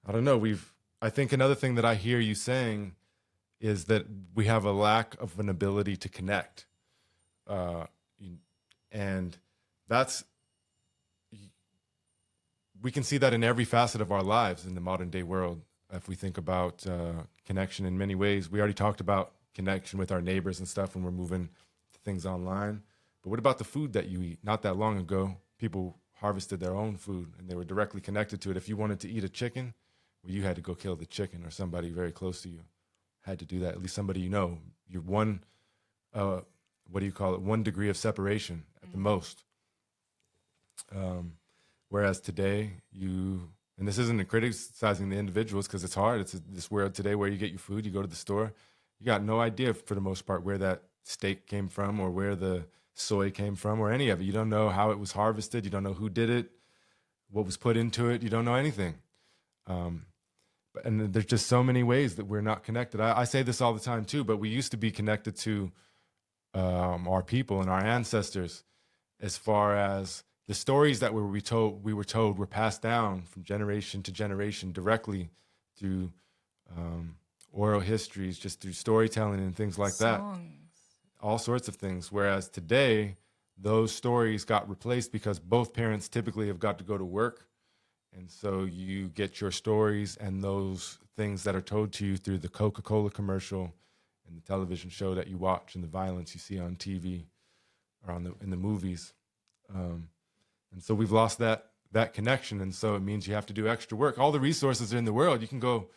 S2: I don't know. I think another thing that I hear you saying is that we have a lack of an ability to connect, and we can see that in every facet of our lives in the modern day world. If we think about connection in many ways, we already talked about connection with our neighbors and stuff when we're moving things online. But what about the food that you eat? Not that long ago, people harvested their own food and they were directly connected to it. If you wanted to eat a chicken, well, you had to go kill the chicken, or somebody very close to you had to do that. At least somebody you're one, what do you call it? 1 degree of separation at the most. Whereas today, and this isn't criticizing the individuals because it's hard. It's this world today where you get your food, you go to the store, you got no idea for the most part where that steak came from or where the soy came from or any of it. You don't know how it was harvested. You don't know who did it, what was put into it. You don't know anything. And there's just so many ways that we're not connected. I say this all the time too, but we used to be connected to our people and our ancestors, as far as the stories that we were told were passed down from generation to generation directly through oral histories, just through storytelling and things like that. All sorts of things. Whereas today, those stories got replaced because both parents typically have got to go to work. And so you get your stories and those things that are told to you through the Coca-Cola commercial and the television show that you watch and the violence you see on TV or in the movies. And so we've lost that connection. And so it means you have to do extra work. All the resources are in the world. You can go,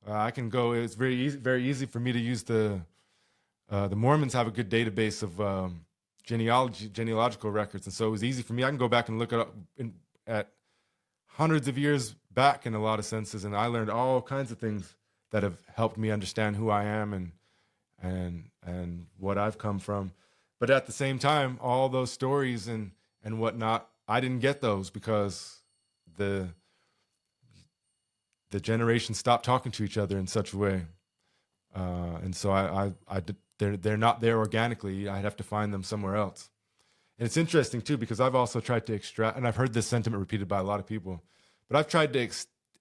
S2: I can go, it's very easy for me to use the Mormons have a good database of genealogical records. And so it was easy for me. I can go back and look at hundreds of years back in a lot of senses. And I learned all kinds of things that have helped me understand who I am and what I've come from. But at the same time, all those stories and whatnot, I didn't get those because the generations stopped talking to each other in such a way. And so they're not there organically. I'd have to find them somewhere else. And it's interesting too, because I've also tried to extract, and I've heard this sentiment repeated by a lot of people, but I've tried to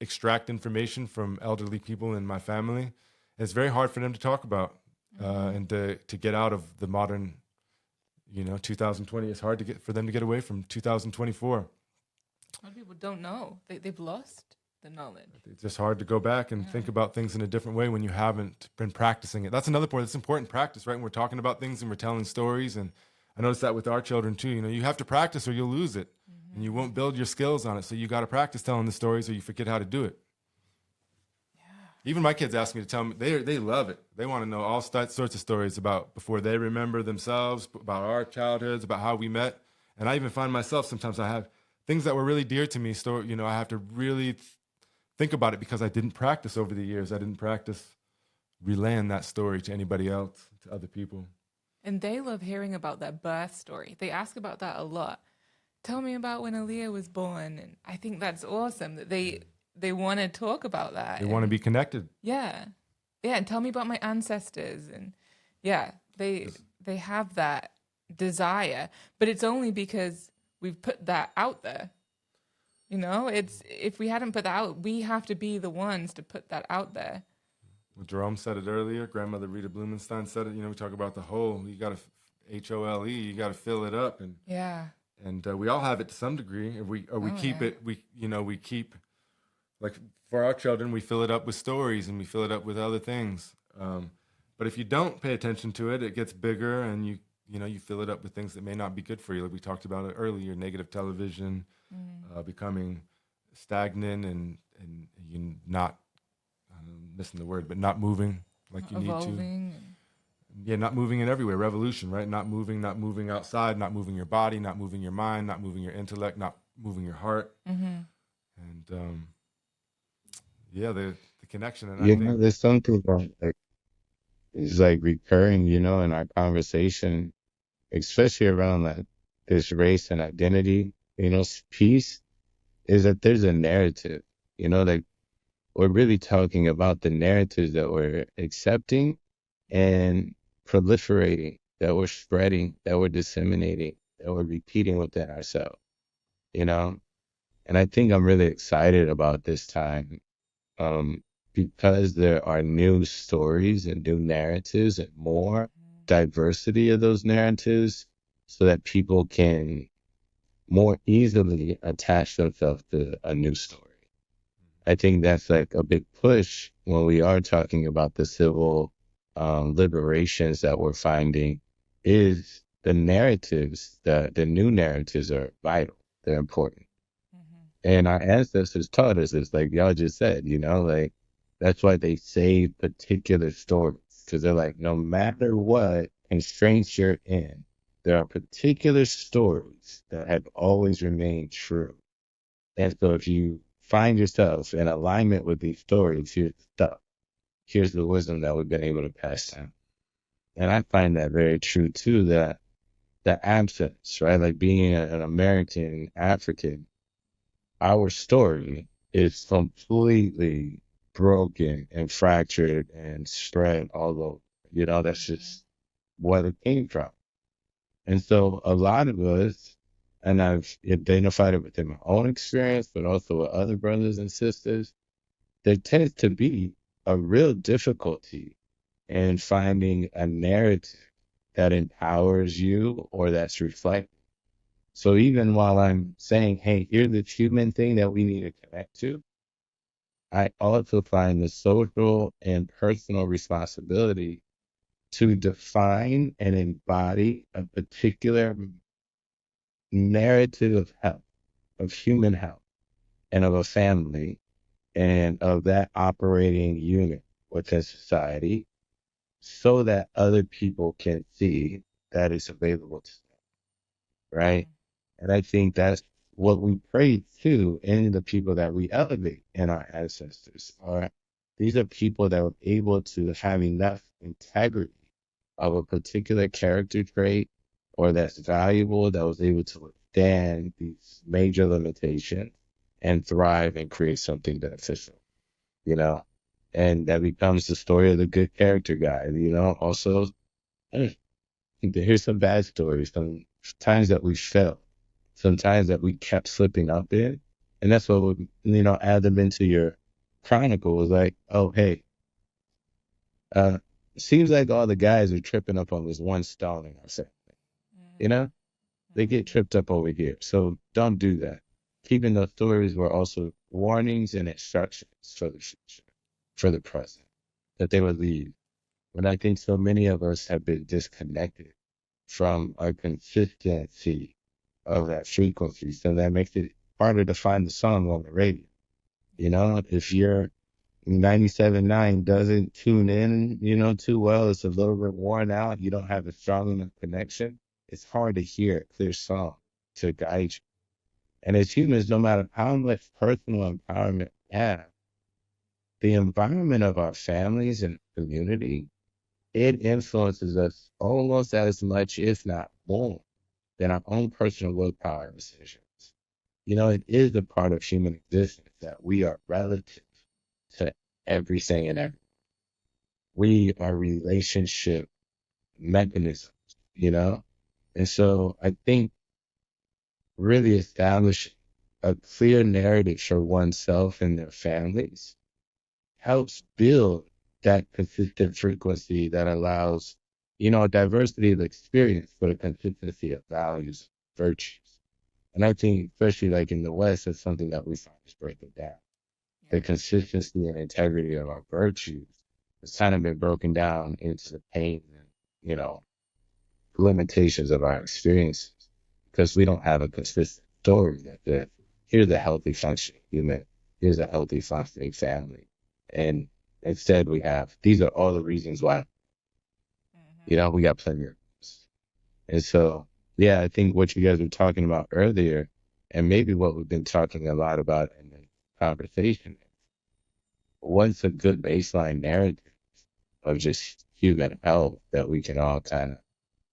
S2: extract information from elderly people in my family. And it's very hard for them to talk about, and to get out of the modern, 2020. It's hard for them to get away from 2024.
S4: A lot of people don't know. They've lost the knowledge.
S2: It's just hard to go back and think about things in a different way when you haven't been practicing it. That's another point. It's important practice, right? When we're talking about things and we're telling stories, and I noticed that with our children too. You have to practice or you'll lose it, and you won't build your skills on it. So you got to practice telling the stories, or you forget how to do it. Yeah. Even my kids ask me to tell them. They love it. They want to know all sorts of stories about before they remember themselves, about our childhoods, about how we met. And I even find myself sometimes I have things that were really dear to me. I have to really think about it because I didn't practice over the years. I didn't practice relaying that story to anybody else, to other people.
S4: And they love hearing about that birth story. They ask about that a lot. Tell me about when Aaliyah was born. And I think that's awesome that they want to talk about that.
S2: They want to be connected.
S4: Yeah. Yeah, and tell me about my ancestors. And yeah, they have that desire, but it's only because we've put that out there. It's if we hadn't put that out, we have to be the ones to put that out there.
S2: Well, Jerome said it earlier. Grandmother Rita Blumenstein said it. We talk about the hole. You got to HOLE. You got to fill it up, and we all have it to some degree. If we keep it. We keep, like for our children, we fill it up with stories and we fill it up with other things. But if you don't pay attention to it, it gets bigger, and you fill it up with things that may not be good for you. Like we talked about it earlier, negative television, becoming stagnant, and you not. I'm missing the word, but not moving like you
S4: Evolving.
S2: Need to. Yeah, not moving in every way. Revolution, right? Not moving outside, not moving your body, not moving your mind, not moving your intellect, not moving your heart. And the connection. And I think
S3: there's something that is like recurring, in our conversation, especially around this race and identity, piece, is that there's a narrative, like we're really talking about the narratives that we're accepting and proliferating, that we're spreading, that we're disseminating, that we're repeating within ourselves, And I think I'm really excited about this time, because there are new stories and new narratives and more diversity of those narratives, so that people can more easily attach themselves to a new story. I think that's like a big push when we are talking about the civil liberations that we're finding, is the narratives, the new narratives are vital. They're important. And our ancestors taught us this, like y'all just said, like that's why they save particular stories, because they're like, no matter what constraints you're in, there are particular stories that have always remained true. And so if you find yourself in alignment with these stories, here's the stuff. Here's the wisdom that we've been able to pass down. And I find that very true too, that the absence, right? Like being an American African, our story is completely broken and fractured and spread all over. That's just what it came from. And so a lot of us, and I've identified it within my own experience, but also with other brothers and sisters, there tends to be a real difficulty in finding a narrative that empowers you or that's reflective. So even while I'm saying, hey, here's the human thing that we need to connect to, I also find the social and personal responsibility to define and embody a particular narrative of health, of human health, and of a family, and of that operating unit within society, so that other people can see that it's available to them, right? And I think that's what we pray to in the people that we elevate in our ancestors. These are people that were able to have enough integrity of a particular character trait, or that's valuable, that was able to withstand these major limitations and thrive and create something beneficial. you know, and that becomes the story of the good character guy, you know. Also, here's some bad stories, some times that we fell, sometimes that we kept slipping up in, and that's what would, you know, add them into your chronicle. Was like, oh, hey, uh, seems like all the guys are tripping up on this one stone in our family, you know. They get tripped up over here. So don't do that. Keeping those stories were also warnings and instructions for the future, for the present, that they would leave. But I think so many of us have been disconnected from a consistency of that frequency. So that makes it harder to find the song on the radio. You know, if your 97.9 doesn't tune in, you know, too well, it's a little bit worn out, you don't have a strong enough connection, it's hard to hear a clear song to guide you. And as humans, no matter how much personal empowerment we have, the environment of our families and community, it influences us almost as much, if not more, than our own personal willpower decisions. You know, it is a part of human existence that we are relative to everything and everything. We are relationship mechanisms, you know? And so I think really establishing a clear narrative for oneself and their families helps build that consistent frequency that allows, you know, diversity of experience, but a consistency of values, virtues. And I think, especially like in the West, that's something that we find is breaking down. The consistency and integrity of our virtues has kind of been broken down into the pain and, you know, limitations of our experiences because we don't have a consistent story that here's a healthy functioning human, here's a healthy functioning family. And instead we have, these are all the reasons why, you know, we got plenty of those. And so, yeah, I think what you guys were talking about earlier, and maybe what we've been talking a lot about in the conversation, what's a good baseline narrative of just human health that we can all kind of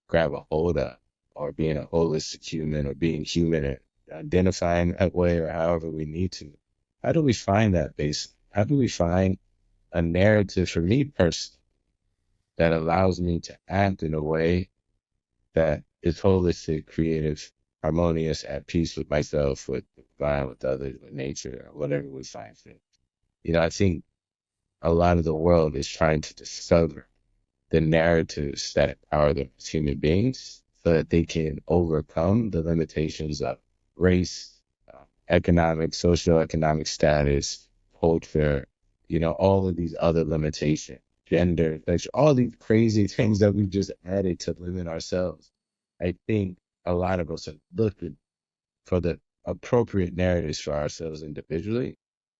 S3: grab a hold of, or being a holistic human, or being human and identifying that way, or however we need to. How do we find that base? How do we find a narrative for me personally that allows me to act in a way that is holistic, creative, harmonious, at peace with myself, with the divine, with others, with nature, or whatever we find fit? You know, I think a lot of the world is trying to discover the narratives that empower them as human beings so that they can overcome the limitations of race, economic, socioeconomic status, culture, you know, all of these other limitations, gender, sexual, all these crazy things that we've just added to limit ourselves. I think a lot of us are looking for the appropriate narratives for ourselves individually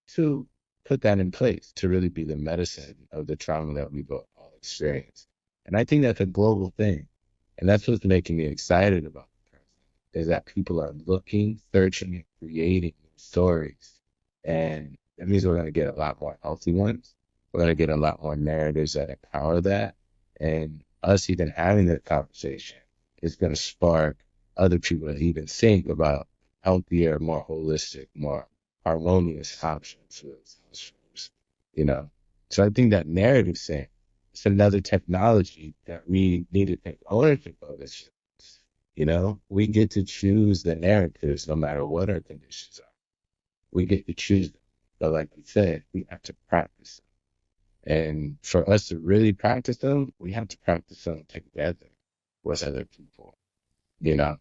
S3: to put that in place to really be the medicine of the trauma that we've all experienced. And I think that's a global thing. And that's what's making me excited about the present, is that people are looking, searching, and creating new stories. And that means we're going to get a lot more healthy ones. We're going to get a lot more narratives that empower that. And us even having that conversation is going to spark other people to even think about healthier, more holistic, more harmonious options for those households, you know. So I think that narrative thing, it's another technology that we need to take ownership of. This, you know, we get to choose the narratives no matter what our conditions are. We get to choose them. But like you said, we have to practice them. And for us to really practice them, we have to practice them together with other people, you know.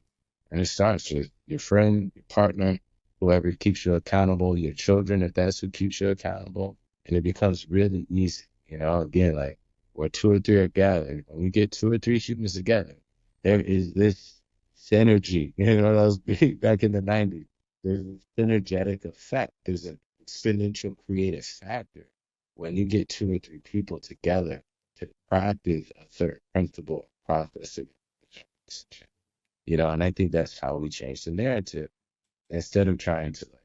S3: And it starts with your friend, your partner, whoever keeps you accountable, your children, if that's who keeps you accountable. And it becomes really easy, you know, again, like where two or three are gathered. When you get two or three humans together, there is this synergy, you know, that was big back in the 90s. There's a synergetic effect. There's an exponential creative factor when you get two or three people together to practice a certain principle, process, you know, and I think that's how we change the narrative instead of trying to like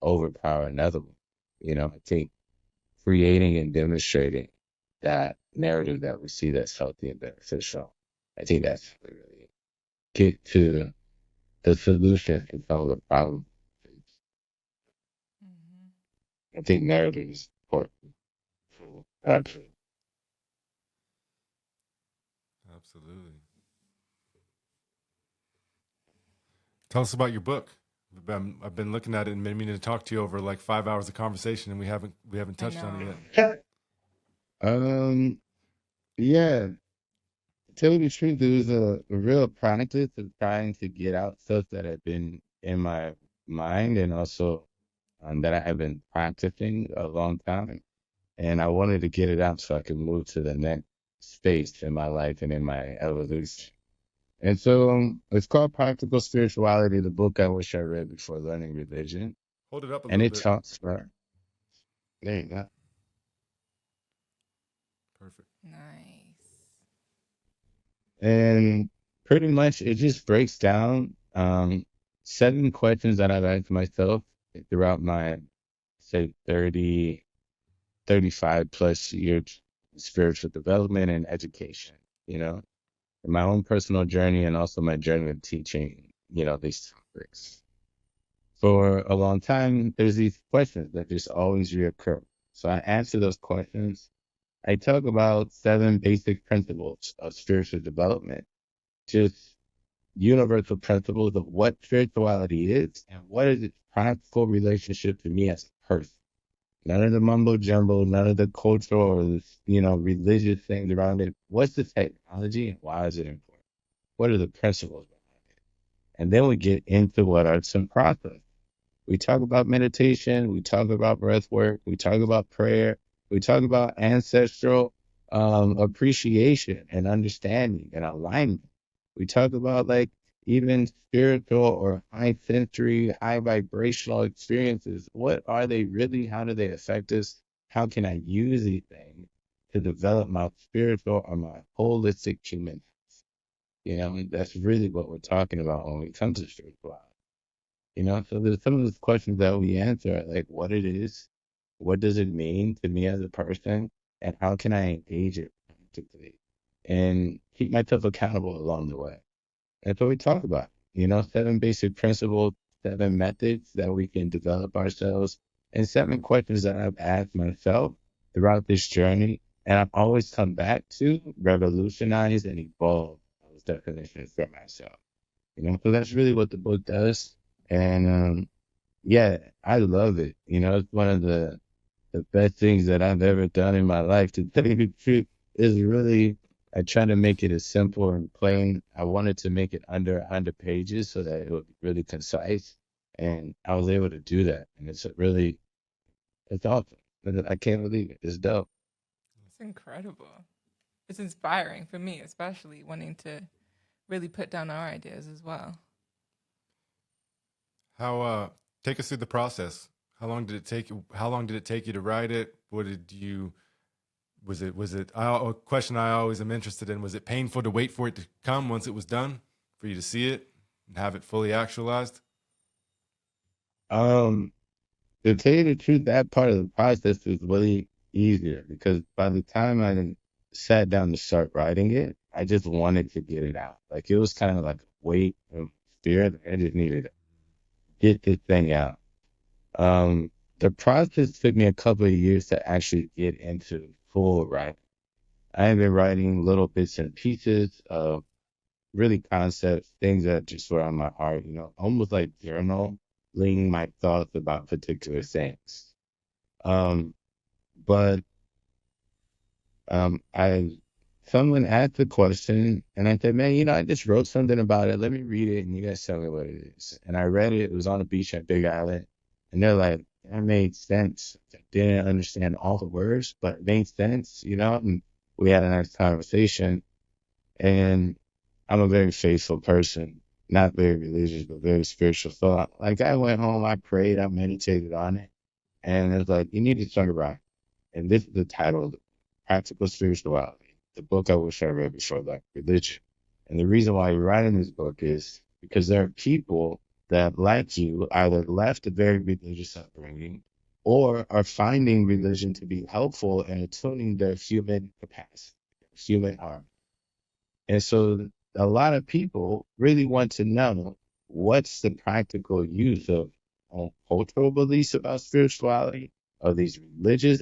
S3: overpower another one. You know, I think creating and demonstrating that narrative that we see that's healthy and beneficial. I think that's how we really get to the solution and some of the problem. I think narratives important. Absolutely.
S2: Absolutely. Tell us about your book. I've been looking at it and been meaning to talk to you over like 5 hours of conversation, and we haven't
S4: I
S2: touched on it
S4: know.
S2: yet.
S3: Um, yeah, to tell you the truth, there was a real practice of trying to get out stuff that had been in my mind and also that I have been practicing a long time. And I wanted to get it out so I could move to the next space in my life and in my evolution. And so it's called Practical Spirituality, the book I wish I read before learning religion.
S2: Hold it up a
S3: And
S2: little
S3: it
S2: bit.
S3: talks about, there you go.
S2: Perfect.
S4: Nice.
S3: And pretty much it just breaks down 7 questions that I've asked myself throughout my, say, 30, 35 plus years of spiritual development and education, you know, in my own personal journey and also my journey of teaching, these topics. For a long time, there's these questions that just always reoccur. So I answer those questions. I talk about 7 basic principles of spiritual development, just universal principles of what spirituality is and what is its practical relationship to me as a person. None of the mumbo jumbo, none of the cultural or religious things around it. What's the technology and why is it important? What are the principles behind it? And then we get into what are some process. We talk about meditation, we talk about breath work, we talk about prayer, we talk about ancestral appreciation and understanding and alignment. We talk about like even spiritual or high sensory, high vibrational experiences. What are they really? How do they affect us? How can I use these things to develop my spiritual or my holistic human? That's really what we're talking about when we come to spirituality. So there's some of those questions that we answer, like what it is, what does it mean to me as a person, and how can I engage it practically and keep myself accountable along the way. That's what we talk about. 7 basic principles, 7 methods that we can develop ourselves, and 7 questions that I've asked myself throughout this journey. And I've always come back to revolutionize and evolve those definitions for myself. So that's really what the book does. And yeah, I love it. It's one of the best things that I've ever done in my life. To tell you the truth, is really I try to make it as simple and plain. I wanted to make it under 100 pages so that it would be really concise, and I was able to do that. And it's awesome. I can't believe it. It's dope.
S4: It's incredible. It's inspiring for me, especially wanting to really put down our ideas as well.
S2: How take us through the process. How long did it take you? How long did it take you to write it? What did you? Was it a question I always am interested in? Was it painful to wait for it to come once it was done, for you to see it and have it fully actualized?
S3: Um, to tell you the truth, that part of the process was really easier because by the time I sat down to start writing it, I just wanted to get it out. Like it was kind of like a weight of fear that I just needed to get this thing out. Um, the process took me a couple of years to actually get into full writing. I have been writing little bits and pieces of really concepts, things that just were on my heart, almost like journaling my thoughts about particular things. Um, but I someone asked the question and I said, man, I just wrote something about it. Let me read it and you guys tell me what it is. And I read it. It was on a beach at Big Island. And they're like, that made sense. I didn't understand all the words, but it made sense, and we had a nice conversation. And I'm a very faithful person, not very religious, but very spiritual. So I went home, I prayed, I meditated on it. And it's like, you need to talk about it. And this is the title of it, Practical Spirituality, the book I wish I read before like religion. And the reason why you're writing this book is because there are people that, like you, either left a very religious upbringing or are finding religion to be helpful in attuning their human capacity, human heart. And so a lot of people really want to know what's the practical use of cultural beliefs about spirituality, of these religious,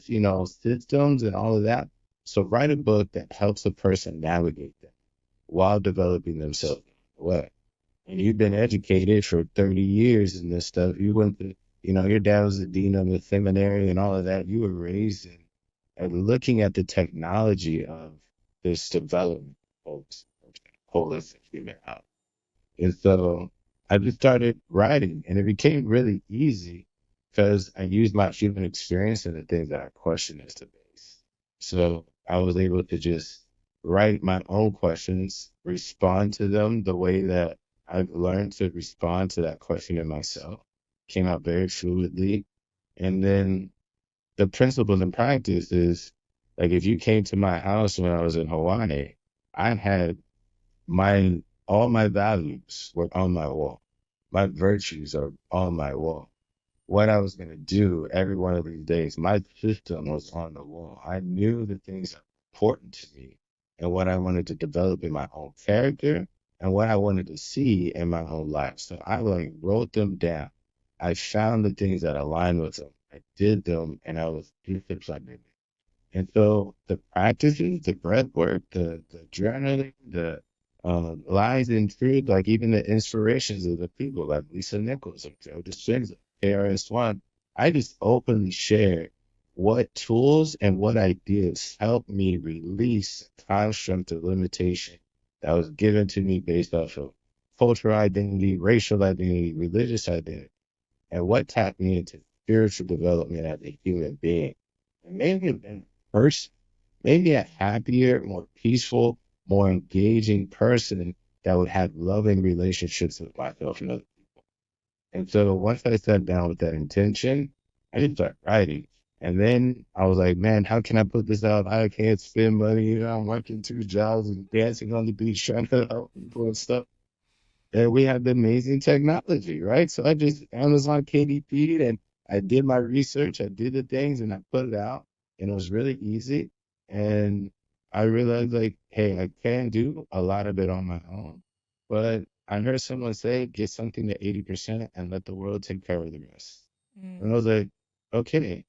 S3: systems and all of that. So write a book that helps a person navigate them while developing themselves. What? And you've been educated for 30 years in this stuff. You went to, your dad was the dean of the seminary and all of that. You were raised in and looking at the technology of this development of holistic human health. And so I just started writing, and it became really easy because I used my human experience and the things that I question as the base. So I was able to just write my own questions, respond to them the way that I've learned to respond to that question in myself. Came out very fluidly. And then the principles and practice is like if you came to my house when I was in Hawaii, I had my all my values were on my wall. My virtues are on my wall. What I was gonna do every one of these days, my system was on the wall. I knew the things that were important to me and what I wanted to develop in my own character and what I wanted to see in my own life. So I like wrote them down. I found the things that aligned with them. I did them and I was disciplined. And so the practices, the breath work, the journaling, the lies and truth, like even the inspirations of the people like Lisa Nichols or Joe Dispenza, KRS-One, I just openly shared what tools and what ideas helped me release a construct of limitation that was given to me based off of cultural identity, racial identity, religious identity, and what tapped me into spiritual development as a human being. And maybe a better person, maybe a happier, more peaceful, more engaging person that would have loving relationships with myself and others. And so once I sat down with that intention, I just started writing. And then I was like, man, how can I put this out? I can't spend money. I'm working 2 jobs and dancing on the beach trying to help people and stuff. And we have the amazing technology, right? So I just Amazon KDP'd and I did my research, I did the things and I put it out and it was really easy. And I realized like, hey, I can do a lot of it on my own. But I heard someone say, get something to 80% and let the world take care of the rest. And I was like, okay,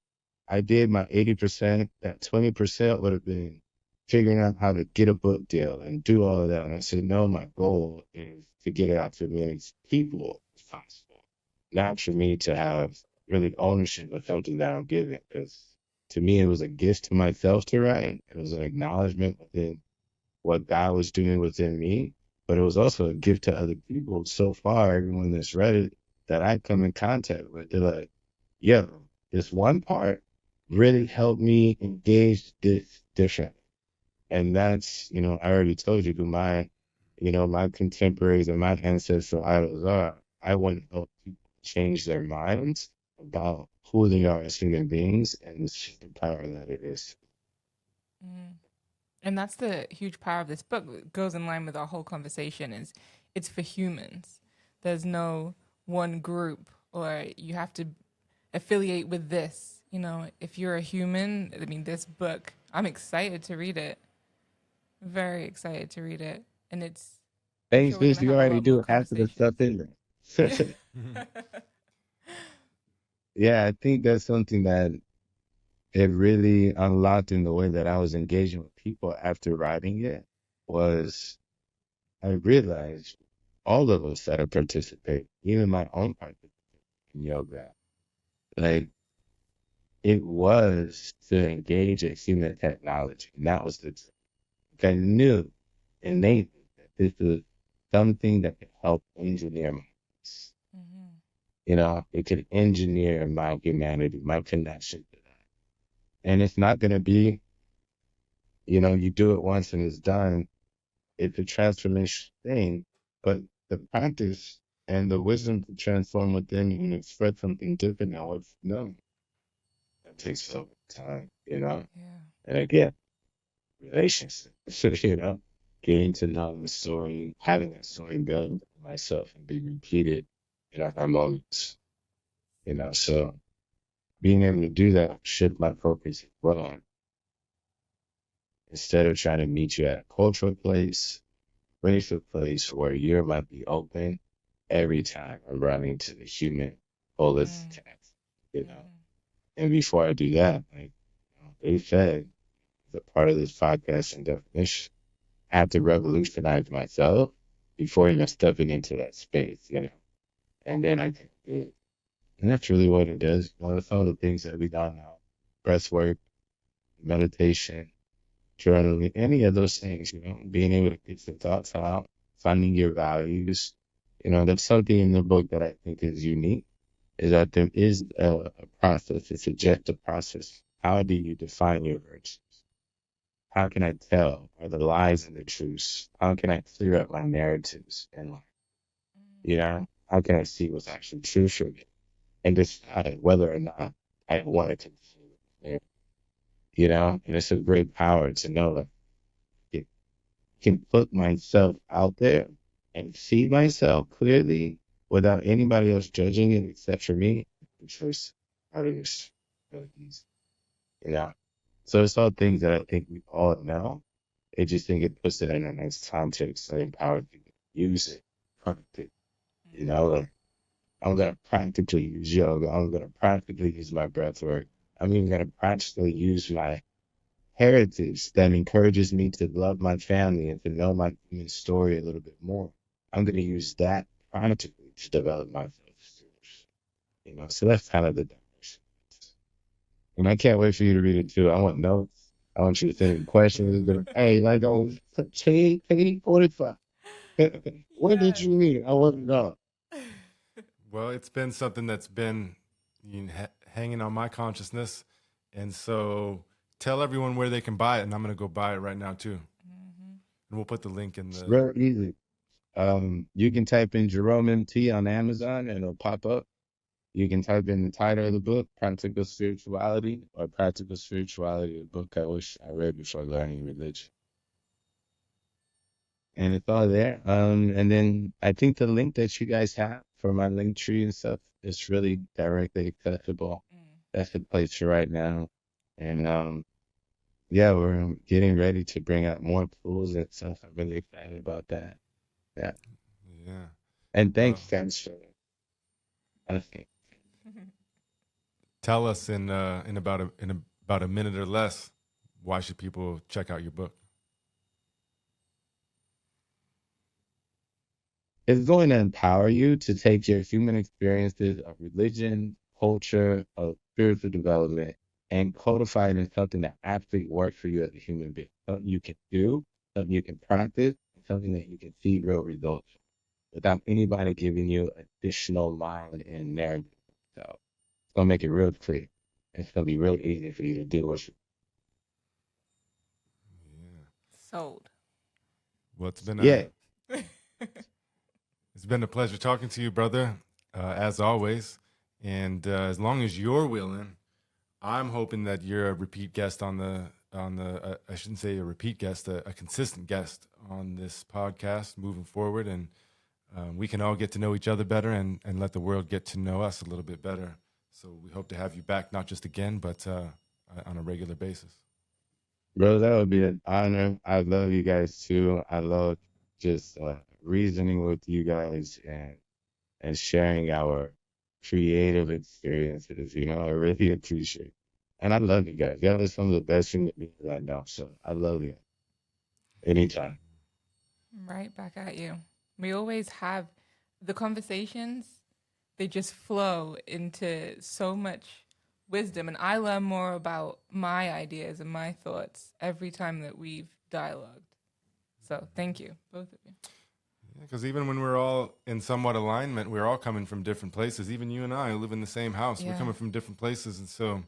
S3: I did my 80%. That 20% would have been figuring out how to get a book deal and do all of that. And I said, no, my goal is to get it out to as many people as possible. Not for me to have really ownership of something that I'm giving. Because to me, it was a gift to myself to write. It was an acknowledgement within what God was doing within me. But it was also a gift to other people. So far, everyone that's read it that I come in contact with, they're like, yo, this one part really helped me engage this different. And that's, I already told you who my contemporaries and my ancestral idols are. I want to help people change their minds about who they are as human beings and the superpower that it is.
S4: And that's the huge power of this book. It goes in line with our whole conversation is it's for humans. There's no one group or you have to affiliate with this. If you're a human, I mean, this book, I'm excited to read it. Very excited to read it. And I'm
S3: Thanks,
S4: sure we're going
S3: bitch.
S4: to
S3: You
S4: have a
S3: already
S4: lot more
S3: do half of the stuff
S4: conversations.
S3: in there. Yeah, I think that's something that it really unlocked in the way that I was engaging with people after writing it was I realized all of us that have participated, even my own participation in yoga, like it was to engage in human technology. And that was the like, I knew innately that this was something that could help engineer minds. It could engineer my humanity, my connection to that. And it's not gonna be, you do it once and it's done. It's a transformation thing, but the practice and the wisdom to transform within you and express something different now it's known. That takes so much time.
S4: Yeah.
S3: And again, relationships, getting to know the story, having that story build myself and be repeated in our moments. So being able to do that shift my focus as well. Instead of trying to meet you at a cultural place, racial place where you might be open every time I'm running to the human holistic text. And before I do that, like they said, as a part of this podcast and definition, I have to revolutionize myself before even stepping into that space, And then I can do it. And that's really what it does. That's all the things that we done now. Breath work, meditation, journaling, any of those things, being able to get your thoughts out, finding your values. That's something in the book that I think is unique, is that there is a process, a subjective process. How do you define your virtues? How can I tell? Are the lies and the truths? How can I clear up my narratives in life? How can I see what's actually true for me and decide whether or not I want to continue there? And it's a great power to know that I can put myself out there and see myself clearly without anybody else judging it except for me. The first part of this really easy, you know. So it's all things that I think we all know. I just think it puts it in a nice context and empower people to use it. Practice. Like, I'm gonna practically use yoga. I'm gonna practically use my breath work. I'm even gonna practically use my heritage that encourages me to love my family and to know my human story a little bit more. I'm gonna use that practically to develop myself. So that's kind of the direction. And I can't wait for you to read it too. I want notes. I want you to send me questions. Hey, like, oh, Katie 45. When did
S4: Yes.
S3: you read it? I want to know.
S2: Well, it's been something that's been hanging on my consciousness. And so tell everyone where they can buy it. And I'm going to go buy it right now, too. And we'll put the link in
S3: It's
S2: the...
S3: real easy. You can type in Jerome MT on Amazon and it'll pop up. You can type in the title of the book, Practical Spirituality, or Practical Spirituality, a book I wish I read before learning religion. And it's all there. And then I think the link that you guys have for my link tree and stuff is really directly accessible. That's the place for right now. And yeah, we're getting ready to bring out more tools and stuff. I'm really excited about that. Yeah.
S2: Yeah.
S3: And thanks, guys, for asking.
S2: Tell us in about a minute or less, why should people check out your book?
S3: It's going to empower you to take your human experiences of religion, culture, of spiritual development, and codify it in something that actually works for you as a human being. Something you can do, something you can practice, something that you can see real results without anybody giving you additional mind and narrative. So it's going to make it real clear. It's going to be real easy for you to do what you.
S4: Sold.
S2: Well, it's been a pleasure talking to you, brother, as always. And as long as you're willing, I'm hoping that you're a repeat guest on the I shouldn't say a repeat guest, a consistent guest on this podcast moving forward. And we can all get to know each other better and let the world get to know us a little bit better. So we hope to have you back, not just again, but on a regular basis.
S3: Bro, that would be an honor. I love you guys too. I love just reasoning with you guys and sharing our creative experiences. I really appreciate it. And I love you guys. Y'all are some of the best human beings right now. So I love you. Anytime.
S4: Right back at you. We always have the conversations, they just flow into so much wisdom. And I learn more about my ideas and my thoughts every time that we've dialogued. So thank you, both of you.
S2: Because even when we're all in somewhat alignment, we're all coming from different places. Even you and I who live in the same house, we're coming from different places. And so,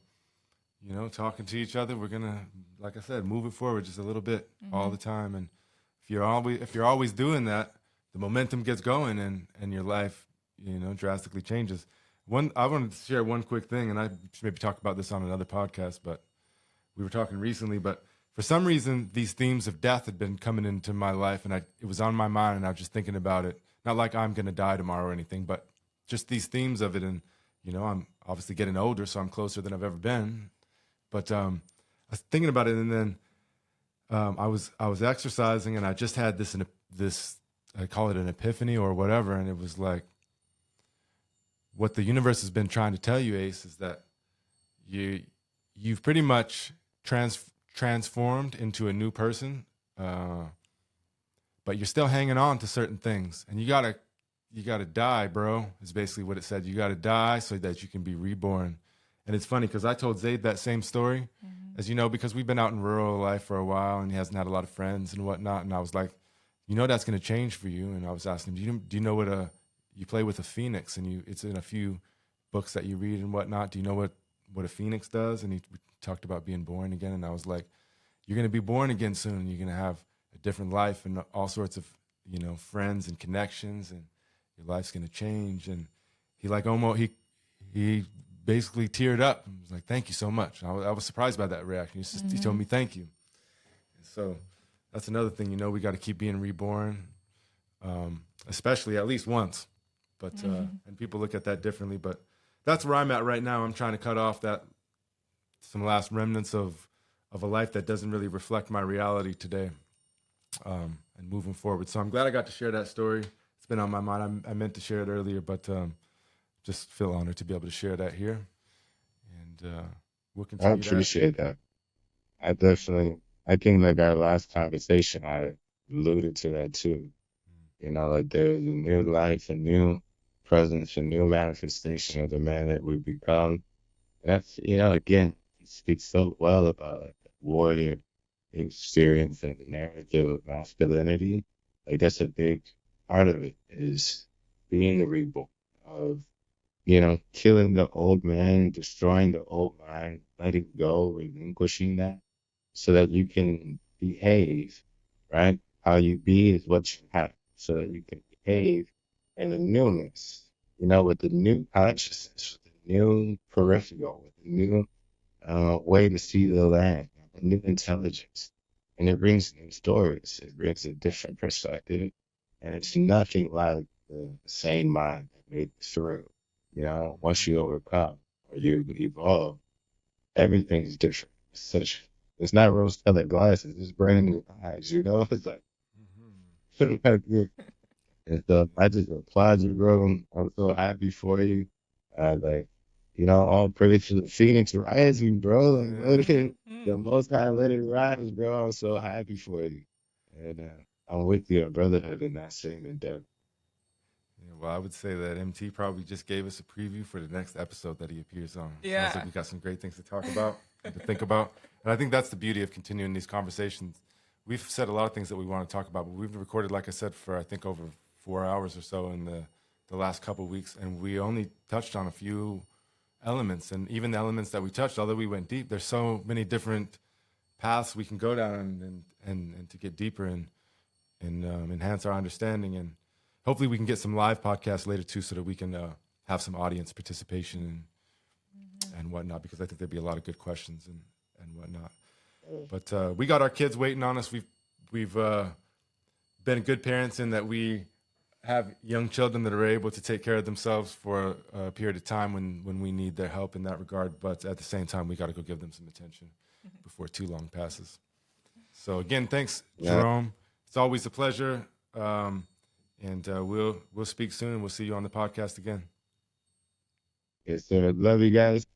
S2: talking to each other, we're going to, like I said, move it forward just a little bit all the time. And if you're always doing that, the momentum gets going and your life, drastically changes. I wanted to share one quick thing, and I maybe talk about this on another podcast, but we were talking recently, but for some reason, these themes of death had been coming into my life, and it was on my mind, and I was just thinking about it. Not like I'm going to die tomorrow or anything, but just these themes of it. And, I'm obviously getting older, so I'm closer than I've ever been. But I was thinking about it, and then I was exercising, and I just had this I call it an epiphany or whatever, and it was like, what the universe has been trying to tell you, Ace, is that, you've pretty much transformed into a new person, but you're still hanging on to certain things, and you gotta die, bro. Is basically what it said. You gotta die so that you can be reborn. And it's funny because I told Zayd that same story, as you know, because we've been out in rural life for a while, and he hasn't had a lot of friends and whatnot. And I was like, you know, that's gonna change for you. And I was asking him, do you know what you play with a phoenix, and it's in a few books that you read and whatnot. Do you know what a phoenix does? And he talked about being born again. And I was like, you're going to be born again soon. And you're going to have a different life and all sorts of, you know, friends and connections, and your life's going to change. And he he basically teared up and was like, thank you so much. I was surprised by that reaction. He told me, thank you. And so that's another thing, you know, we got to keep being reborn, especially at least once. But, and people look at that differently, but that's where I'm at right now. I'm trying to cut off some last remnants of a life that doesn't really reflect my reality today, and moving forward. So I'm glad I got to share that story. It's been on my mind. I meant to share it earlier, but just feel honored to be able to share that here. And we'll continue.
S3: I appreciate that. I think like our last conversation, I alluded to that too. You know, like there's a new life, a new presence, a new manifestation of the man that we become. That's, you know, again, he speaks so well about like the warrior experience and the narrative of masculinity. Like that's a big part of it, is being reborn, of, you know, killing the old man, destroying the old mind, letting go, relinquishing that, so that you can behave, right? How you be is what you have, so that you can behave in the newness, you know, with the new consciousness, with the new peripheral, with the new way to see the land, a new intelligence. And it brings new stories. It brings a different perspective. And it's nothing like the same mind that made it through. You know, once you overcome or you evolve, everything's different. It's not rose-colored glasses. It's brand new eyes, you know? It's like, and so I just applaud you, bro. I'm so happy for you. Like, you know, all praise to the Phoenix rising, bro. Like, the Most High let it rise, bro. I'm so happy for you. And I'm with you, brotherhood, in that same endeavor.
S2: Yeah, well, I would say that MT probably just gave us a preview for the next episode that he appears on.
S4: Yeah.
S2: Sounds like we got some great things to talk about and to think about. And I think that's the beauty of continuing these conversations. We've said a lot of things that we want to talk about, but we've recorded, like I said, for I think over 4 hours or so in the last couple of weeks, and we only touched on a few elements. And even the elements that we touched, although we went deep, there's so many different paths we can go down and to get deeper and enhance our understanding. And hopefully we can get some live podcasts later too, so that we can have some audience participation and whatnot, because I think there'd be a lot of good questions and whatnot. But we got our kids waiting on us. We've been good parents in that we have young children that are able to take care of themselves for a period of time when we need their help in that regard. But at the same time, we got to go give them some attention before too long passes. So again, thanks, Jerome. It's always a pleasure. And we'll speak soon, and we'll see you on the podcast again.
S3: Yes, sir. Love you guys.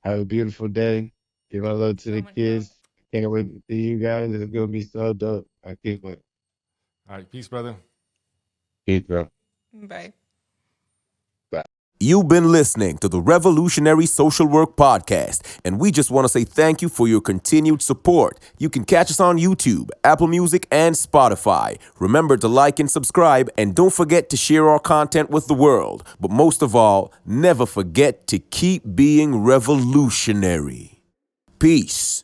S3: Have a beautiful day. Give my love to the kids. Can't wait to see you guys. It's going to be so dope. I can't wait.
S2: All right. Peace, brother.
S3: Peace, bro.
S4: Bye.
S3: Bye.
S1: You've been listening to the Revolutionary Social Work Podcast, and we just want to say thank you for your continued support. You can catch us on YouTube, Apple Music, and Spotify. Remember to like and subscribe, and don't forget to share our content with the world. But most of all, never forget to keep being revolutionary. Peace.